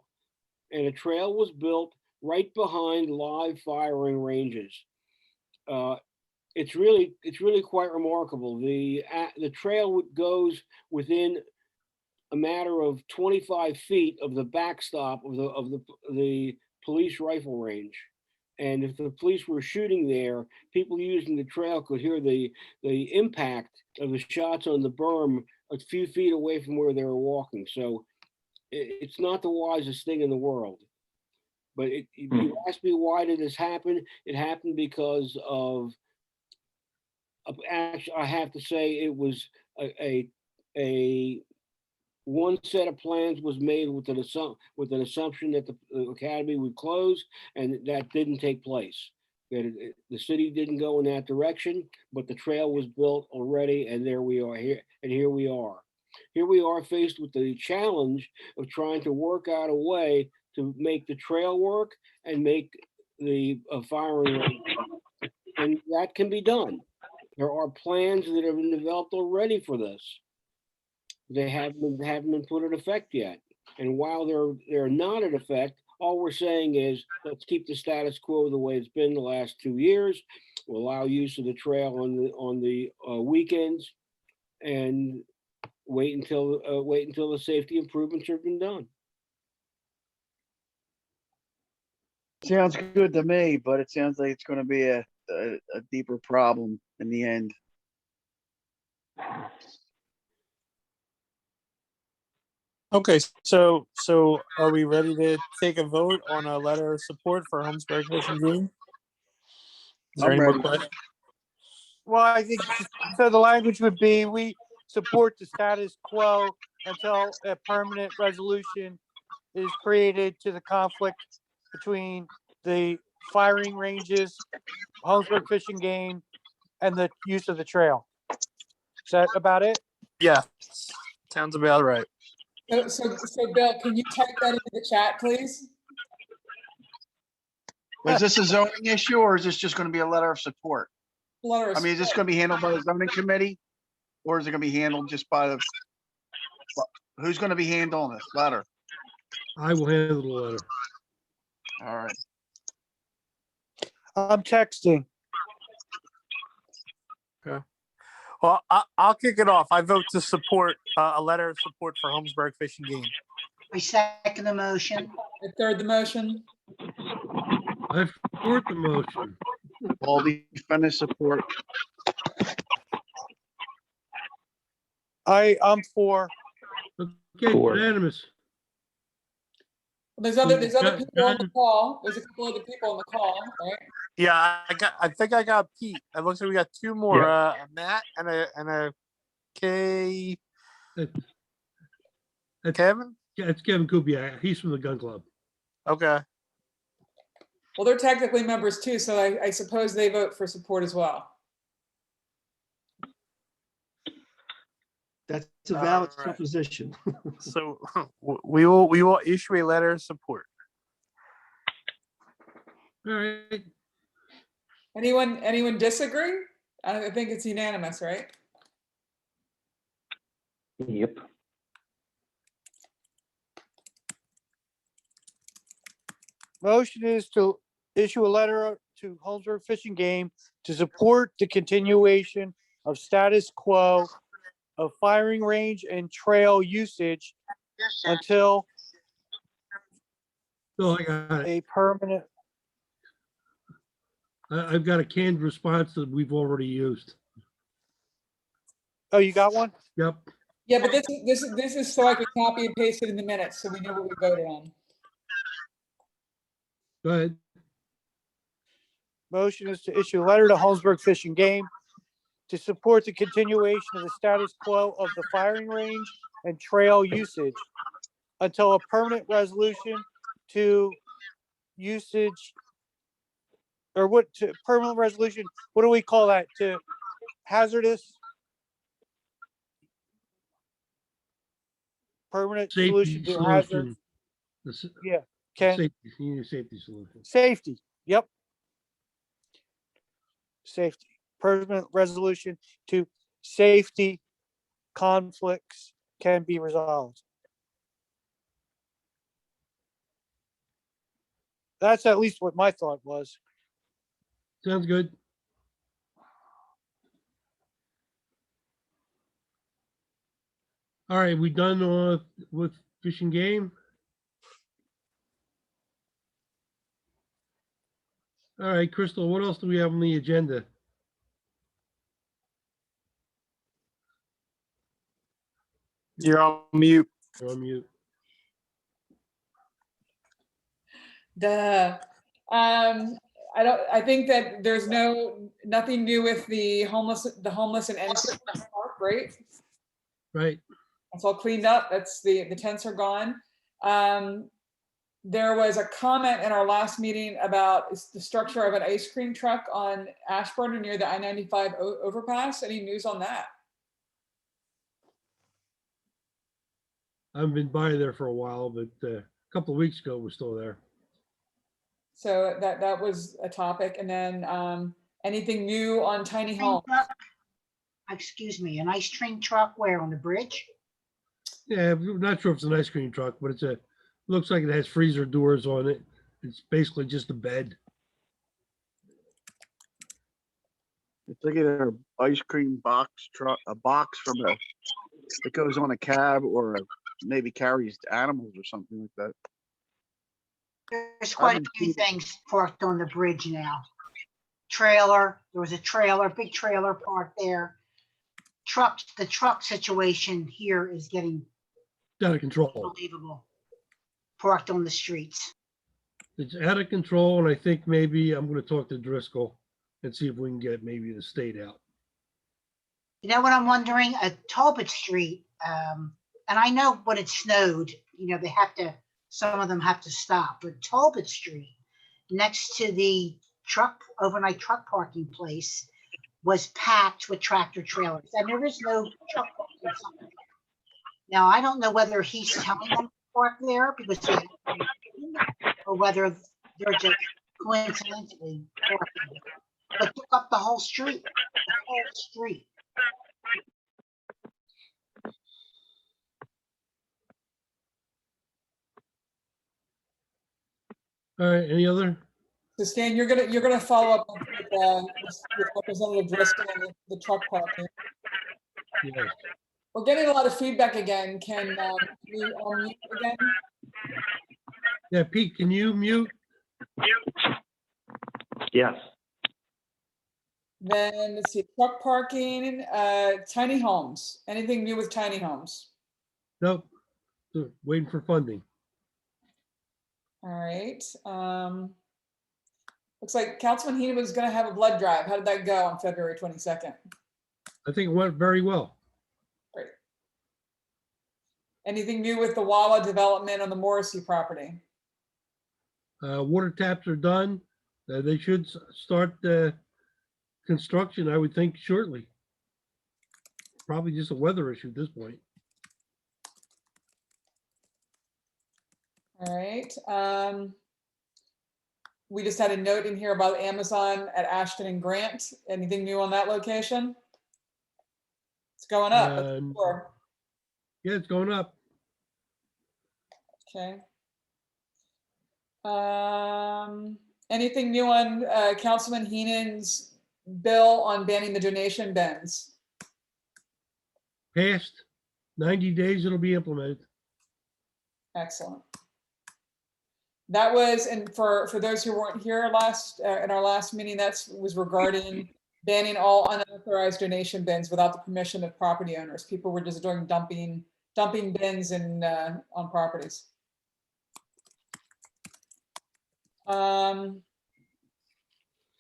And a trail was built right behind live firing ranges. It's really quite remarkable. The trail goes within a matter of 25 feet of the backstop of the police rifle range. And if the police were shooting there, people using the trail could hear the impact of the shots on the berm a few feet away from where they were walking. So it's not the wisest thing in the world. But you ask me, why did this happen? It happened because of actually, I have to say it was a one set of plans was made with an assumption that the academy would close, and that didn't take place. That the city didn't go in that direction, but the trail was built already, and there we are here. And here we are. Here we are faced with the challenge of trying to work out a way to make the trail work and make the firing range. And that can be done. There are plans that have been developed already for this. They haven't been put in effect yet. And while they're not in effect, all we're saying is let's keep the status quo the way it's been the last 2 years. We'll allow use of the trail on the weekends, and wait until the safety improvements have been done. Sounds good to me, but it sounds like it's going to be a deeper problem in the end. Okay, so are we ready to take a vote on a letter of support for Holmesburg Fish and Game? Is there I'm any more ready. questions? Well, I think, so the language would be, we support the status quo until a permanent resolution is created to the conflict between the firing ranges, Holmesburg Fish and Game, and the use of the trail. Is that about it? Yeah, sounds about right. So Bill, can you type that into the chat, please? Was this a zoning issue, or is this just going to be a letter of support? Letter of I mean, is this support. going to be handled by the zoning committee, or is it going to be handled just by the? Who's going to be handling this letter? I will handle the letter. All right. I'm texting. Well, I'll kick it off. I vote to support a letter of support for Holmesburg Fish and Game. I second the motion. I third the motion. I support the motion. All the defendants support. I'm for. Okay, unanimous. There's other people on the John- call. There's a couple other people on the call, right? Yeah, I think I got Pete. It looks like we got two more. A Matt and a K. Kevin. Yeah, it's Kevin Kupiak. He's from the gun club. Okay. Well, they're technically members too, so I suppose they vote for support as well. That's a valid All right. supposition. So we will issue a letter of support. All right. Anyone disagree? I think it's unanimous, right? Yep. Motion is to issue a letter to Holmesburg Fish and Game to support the continuation of status quo of firing range and trail usage until So I got it. a permanent. I've got a canned response that we've already used. Oh, you got one? Yep. Yeah, but this is so I can copy and paste it in the minutes, so we know what we voted on. Go ahead. Motion is to issue a letter to Holmesburg Fish and Game to support the continuation of the status quo of the firing range and trail usage until a permanent resolution to usage, or what, to permanent resolution, what do we call that? To hazardous? Permanent solution Safety to hazard, solution. The s- yeah, Ken, Safety, you need a safety solution. safety, yep. Safety, permanent resolution to safety conflicts can be resolved. That's at least what my thought was. Sounds good. All right, we done with Fish and Game? All right, Crystal, what else do we have on the agenda? You're on mute. You're on mute. Duh. I think that there's nothing new with the homeless and NC Park, right? Right. It's all cleaned up. That's the tents are gone. There was a comment in our last meeting about the structure of an ice cream truck on Ashburn near the I-95 overpass. Any news on that? I haven't been by there for a while, but a couple of weeks ago, it was still there. So that was a topic. And then anything new on tiny Train homes? truck? Excuse me, an ice train truck where, on the bridge? Yeah, I'm not sure if it's an ice cream truck, but looks like it has freezer doors on it. It's basically just a bed. It's like either ice cream box truck, a box from that goes on a cab, or maybe carries animals or something like that. There's quite a haven't few seen it. things parked on the bridge now. Trailer, there was a trailer, big trailer parked there. Trucks, the truck situation here is getting It's out of control. unbelievable. Parked on the streets. It's out of control, and I think maybe I'm going to talk to Driscoll and see if we can get maybe the state out. You know what I'm wondering? At Talbot Street, and I know when it snowed, they have to, some of them have to stop, but Talbot Street, next to the overnight truck parking place, was packed with tractor trailers, and there is no truck parking. Now, I don't know whether he's telling them to park there because they, or whether they're just coincidentally parking, but took up the whole street, All right, any other? So Stan, you're gonna follow up with Representative Driscoll on the truck parking. Yes. We're getting a lot of feedback again. Can you unmute again? Yeah, Pete, can you mute? Yes. Then let's see, truck parking, tiny homes. Anything new with tiny homes? Nope. So, waiting for funding. All right. Looks like Councilman Heenan was going to have a blood drive. How did that go on February 22nd? I think it went very well. Great. Anything new with the Wawa development on the Morrissey property? Water taps are done. They should start the construction, I would think, shortly. Probably just a weather issue at this point. All right. We just had a note in here about Amazon at Ashton and Grant. Anything new on that location? It's going up. That's for sure. Yeah, it's going up. Okay. Anything new on Councilman Heenan's bill on banning the donation bins? Passed. 90 days, it'll be implemented. Excellent. That was, and for those who weren't here in our last meeting, that was regarding banning all unauthorized donation bins without the permission of property owners. People were just doing dumping bins on properties.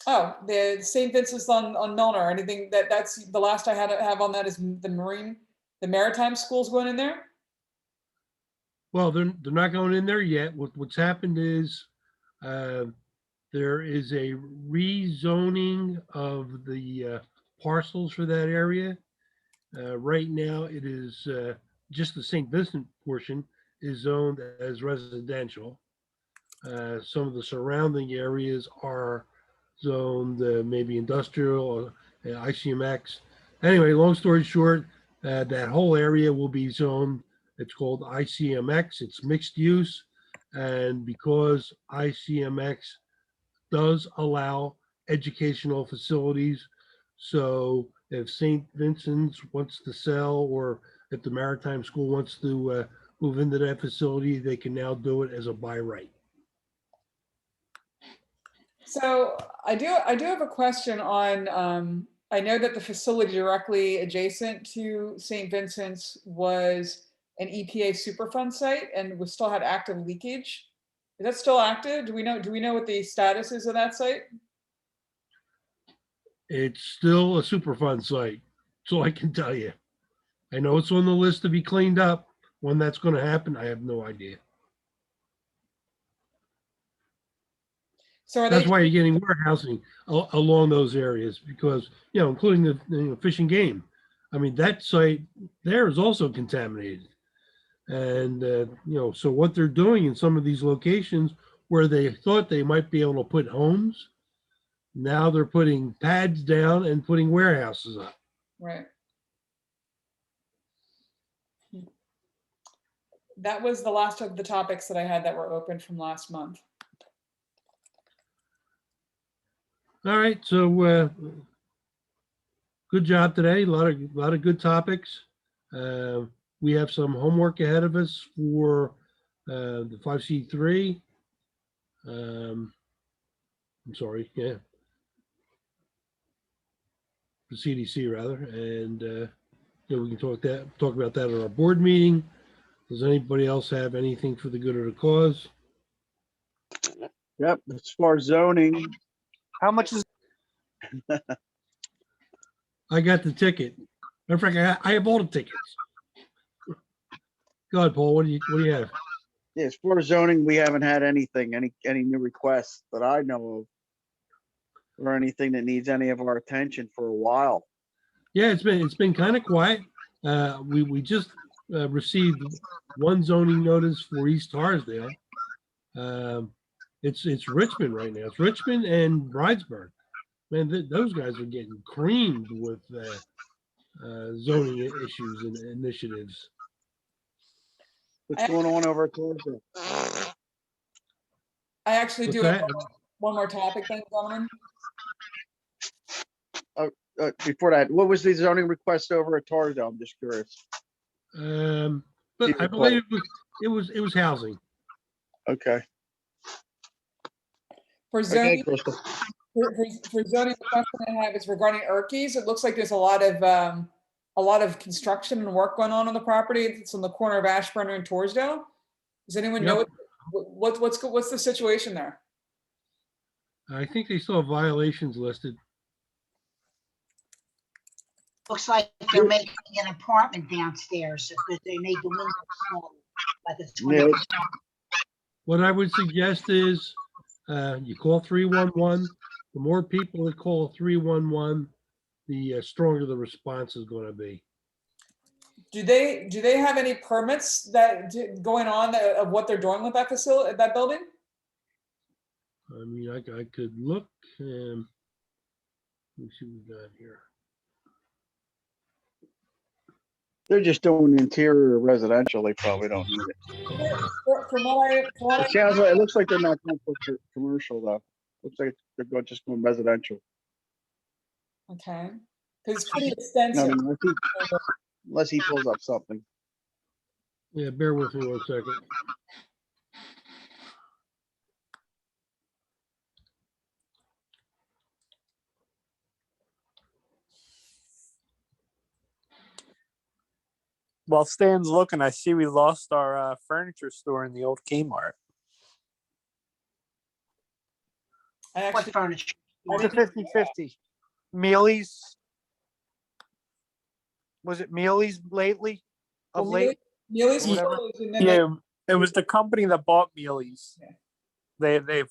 Oh, the St. Vincent's on Milner, anything that's the last I have on that is the maritime schools going in there? Well, they're not going in there yet. What's happened is there is a rezoning of the parcels for that area. Right now, it is just the St. Vincent portion is zoned as residential. Some of the surrounding areas are zoned maybe industrial or ICMX. Anyway, long story short, that whole area will be zoned. It's called ICMX. It's mixed use. And because ICMX does allow educational facilities, so if St. Vincent's wants to sell or if the Maritime School wants to move into that facility, they can now do it as a by right. So I do have a question on, I know that the facility directly adjacent to St. Vincent's was an EPA Superfund site and we still had active leakage. Is that still active? Do we know what the status is of that site? It's still a Superfund site. That's all I can tell you. I know it's on the list to be cleaned up. When that's going to happen, I have no idea. So are That's they, why you're getting warehousing along those areas because, including the fish and game. I mean, that site there is also contaminated. And, so what they're doing in some of these locations where they thought they might be able to put homes, now they're putting pads down and putting warehouses up. right? That was the last of the topics that I had that were open from last month. All right, so good job today. A lot of good topics. We have some homework ahead of us for the 5C3. I'm sorry, yeah, the CDC rather, and we can talk about that at our board meeting. Does anybody else have anything for the good of the cause? Yep, as far as zoning, How much is, I got the ticket. Matter of fact, I have all the tickets. Go ahead, Paul. What do you have? yeah, as far as zoning, we haven't had anything, any new requests that I know of, or anything that needs any of our attention for a while. Yeah, it's been kind of quiet. We just received one zoning notice for East Tarsdale. It's Richmond right now. It's Richmond and Bridesburg. Man, those guys are getting creamed with zoning issues and initiatives. What's going on over at Tarsdale? I actually What's do have that? one more topic then, Gentlemen. Before that, what was the zoning request over at Tarsdale? I'm just curious. But I believe it was housing. Okay. For Okay, zoning, Crystal. for zoning, the question I have is regarding Erkies. It looks like there's a lot of construction and work going on the property. It's on the corner of Ashburn and Torresdale. Does anyone know Yep. what's the situation there? I think they still have violations listed. Looks like they're making an apartment downstairs because they made the windows small, like it's Yeah. 20%. What I would suggest is you call 311. The more people that call 311, the stronger the response is going to be. Do they have any permits going on of what they're doing with that facility, that building? I mean, I could look. Let me see what we got here. They're just doing interior residential. They probably don't need it. From what It sounds like, it looks like they're not going for commercial though. Looks like they're just going residential. okay, because it's pretty No, extensive. unless he pulls up something. Yeah, bear with me 1 second. While Stan's looking, I see we lost our furniture store in the old Kmart. I What actually furniture? It's a 50-50. Mealy's. Was it Mealy's lately? Of Well, late? Neely's or whatever. closed, and then they- Yeah, it was the company that bought Mealy's. Yeah. They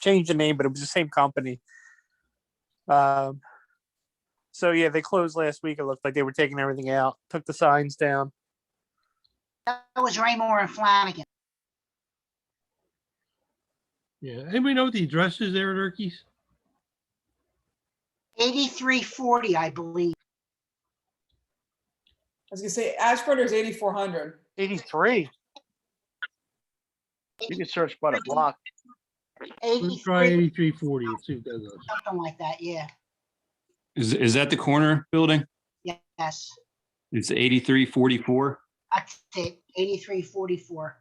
changed the name, but it was the same company. So yeah, they closed last week. It looked like they were taking everything out, took the signs down. That was Raymore and Flanagan. Yeah. Anybody know what the address is there at Erkie's? 8340, I believe. I was gonna say Ashburner's 8400. 83. You can search by the block. Let's try 83, 8340 and see what that does. something like that, yeah. Is that the corner building? Yes, It's 8344. that's it, 8344.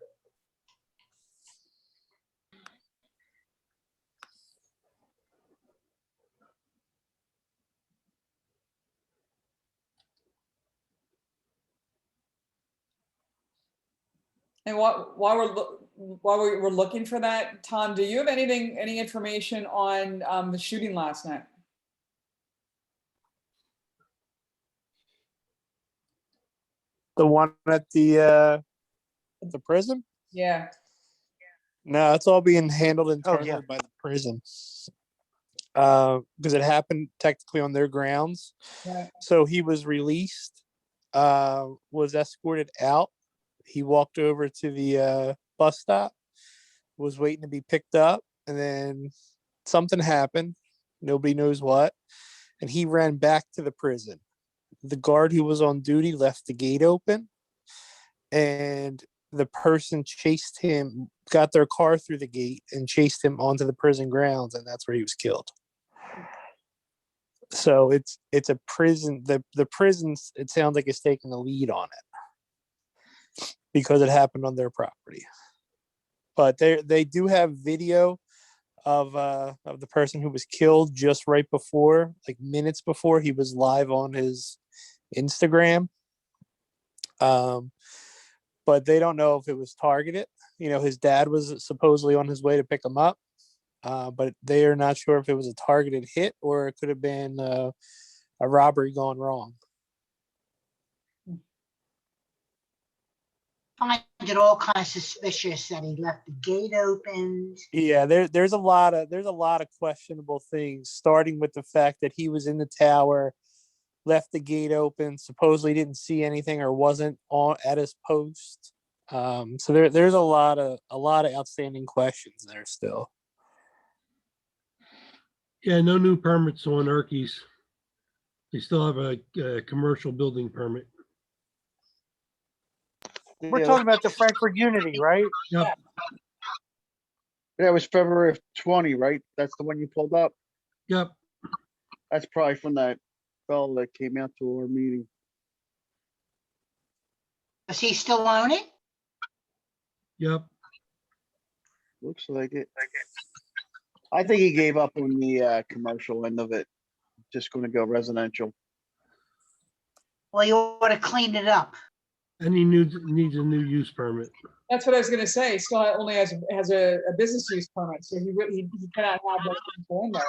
And while we were looking for that, Tom, do you have any information on the shooting last night? The one at the prison? Yeah. No, it's all being handled internally yeah. by the prison. Because it happened technically on their grounds. Right. So he was released, was escorted out. He walked over to the bus stop, was waiting to be picked up, and then something happened. Nobody knows what. And he ran back to the prison. The guard who was on duty left the gate open, and the person chased him, got their car through the gate and chased him onto the prison grounds, and that's where he was killed. So it's a prison. The prisons, it sounds like, is taking the lead on it because it happened on their property. But they do have video of the person who was killed just right before, like minutes before. He was live on his Instagram. But they don't know if it was targeted. You know, his dad was supposedly on his way to pick him up. But they are not sure if it was a targeted hit or it could have been a robbery gone wrong. Find it all kind of suspicious that he left the gate opened. Yeah, there's a lot of questionable things, starting with the fact that he was in the tower, left the gate open, supposedly didn't see anything or wasn't on at his post. So there's a lot of outstanding questions there still. Yeah, no new permits on Erkie's. They still have a commercial building permit. We're Yeah, talking about the Frankfurt Unity, right? Yep. Yeah, it was February of 20, right? That's the one you pulled up? Yep. That's probably from that fellow that came out to our meeting. Does he still own it? Yep. Looks like it. I think he gave up on the commercial end of it. Just gonna go residential. Well, you ought to clean it up. And he needs a new use permit. That's what I was gonna say. He still only has a business use permit, so he cannot have those people in there.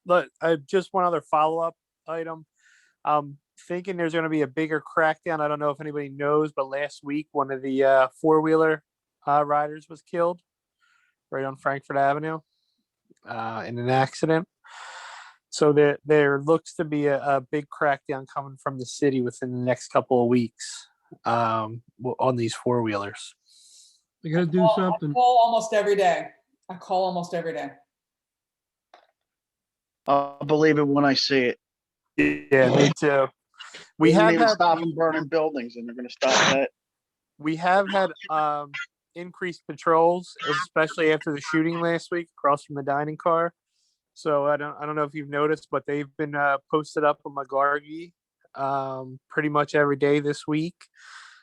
But just one other follow-up item. Thinking there's going to be a bigger crackdown. I don't know if anybody knows, but last week one of the four-wheeler riders was killed right on Frankfurt Avenue in an accident. So there looks to be a big crackdown coming from the city within the next couple of weeks on these four-wheelers. They got to do something. I call almost every day. I'll believe it when I see it. Yeah, me too. We They didn't have even had stop them burning buildings, and they're gonna stop that. we have had increased patrols, especially after the shooting last week across from the dining car. So I don't know if you've noticed, but they've been posted up on McGargy pretty much every day this week,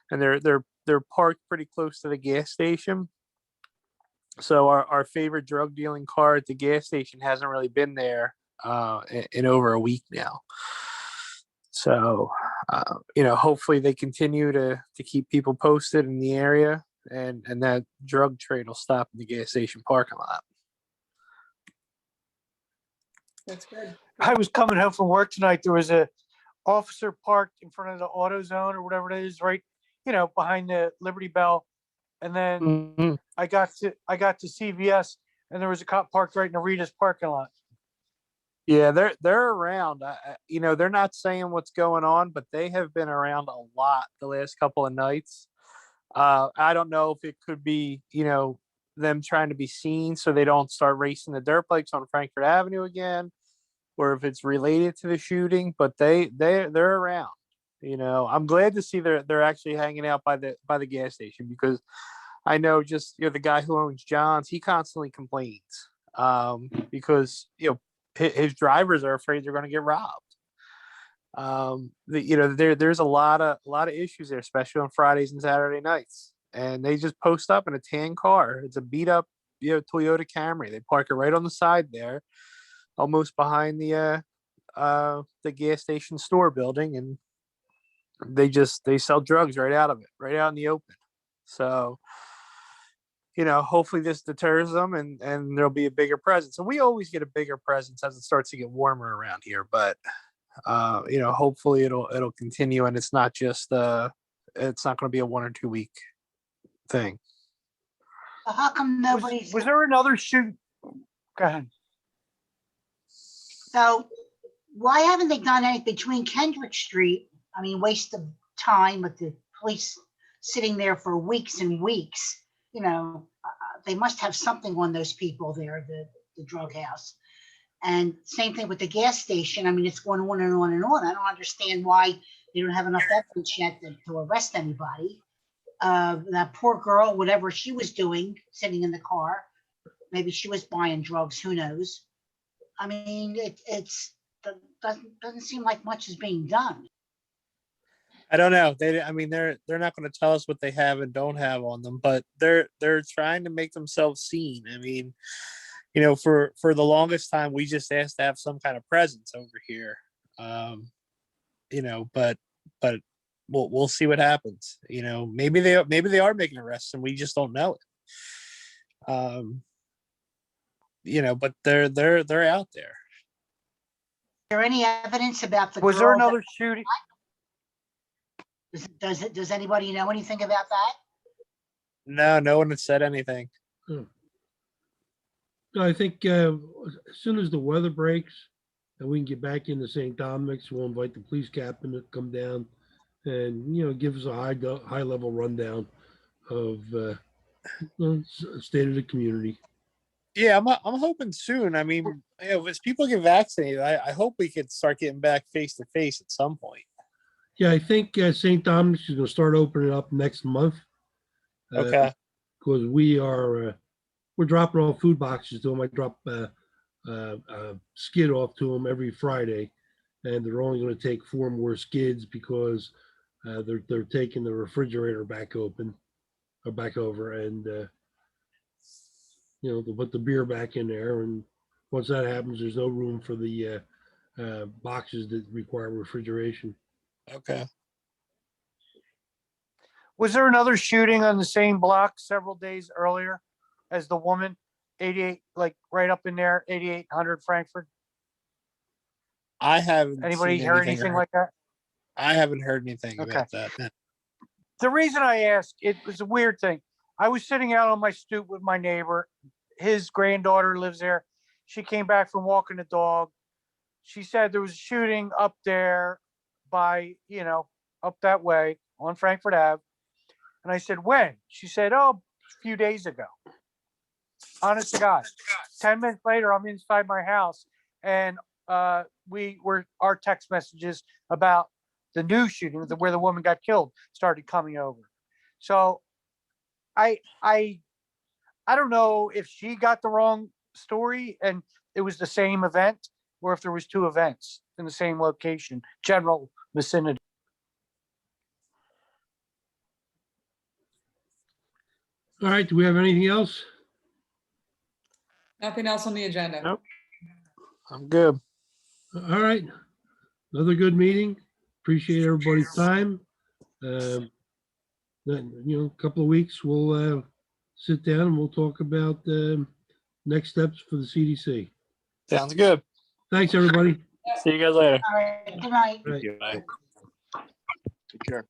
and they're parked pretty close to the gas station. So our favorite drug dealing car at the gas station hasn't really been there in over a week now. So hopefully they continue to keep people posted in the area, and that drug trade will stop in the gas station parking lot. That's good. I was coming home from work tonight. There was a officer parked in front of the AutoZone or whatever it is, right, behind the Liberty Bell. And then Mhm. I got to CVS, and there was a cop parked right in the Rita's parking lot. Yeah, they're around. They're not saying what's going on, but they have been around a lot the last couple of nights. I don't know if it could be, them trying to be seen so they don't start racing the dirt bikes on Frankfurt Avenue again, or if it's related to the shooting. But they're around. I'm glad to see they're actually hanging out by the gas station, because I know just the guy who owns John's, he constantly complains because his drivers are afraid they're going to get robbed. There's a lot of issues there, especially on Fridays and Saturday nights, and they just post up in a tan car. It's a beat up Toyota Camry. They park it right on the side there, almost behind the gas station store building, and they sell drugs right out of it, right out in the open. So hopefully this deters them, and there'll be a bigger presence. And we always get a bigger presence as it starts to get warmer around here, but hopefully it'll continue, and it's not just it's not going to be a 1 or 2 week thing. So how come nobody's, Was there another shoot? Go ahead. so why haven't they done anything between Kendrick Street? I mean, waste of time with the police sitting there for weeks and weeks. They must have something on those people there, the drug house. And same thing with the gas station. I mean, it's going on and on and on. I don't understand why they don't have enough evidence yet to arrest anybody. That poor girl, whatever she was doing, sitting in the car, maybe she was buying drugs, who knows? I mean, it doesn't seem like much is being done. I don't know. They're not going to tell us what they have and don't have on them, but they're trying to make themselves seen. I mean, for the longest time, we just asked to have some kind of presence over here. But we'll see what happens. Maybe they are making arrests and we just don't know it. But they're out there. Is there any evidence about the Was girl there that- another shooting? Does anybody know anything about that? No one has said anything. I think as soon as the weather breaks and we can get back into St. Dominic's, we'll invite the police captain to come down and give us a high level rundown of state of the community. Yeah, I'm hoping soon. I mean, as people get vaccinated, I hope we could start getting back face to face at some point. Yeah, I think St. Dominic's is going to start opening up next month. Okay. Because we're dropping off food boxes to them. I drop skid off to them every Friday, and they're only going to take 4 more skids because they're taking the refrigerator back over, and they'll put the beer back in there. And once that happens, there's no room for the boxes that require refrigeration. Okay. Was there another shooting on the same block several days earlier as the woman, 88, like right up in there, 8800 Frankfurt? I haven't. Anybody seen heard anything like that? I haven't heard anything Okay. about that. No. The reason I asked, it was a weird thing. I was sitting out on my stoop with my neighbor. His granddaughter lives there. She came back from walking the dog. She said there was a shooting up there by, up that way on Frankfurt Ave. And I said, when? She said, oh, a few days ago. Honest to God. 10 minutes later, I'm inside my house, and our text messages about the new shooting, where the woman got killed, started coming over. So I don't know if she got the wrong story and it was the same event, or if there was 2 events in the same location, general vicinity. All right. Do we have anything else? Nothing else on the agenda. Nope. I'm good. All right. Another good meeting. appreciate everybody's time. A couple of weeks, we'll sit down and we'll talk about next steps for the CDC. Sounds good. Thanks, everybody. See you guys later. All right, good night. Right. Bye. Take care.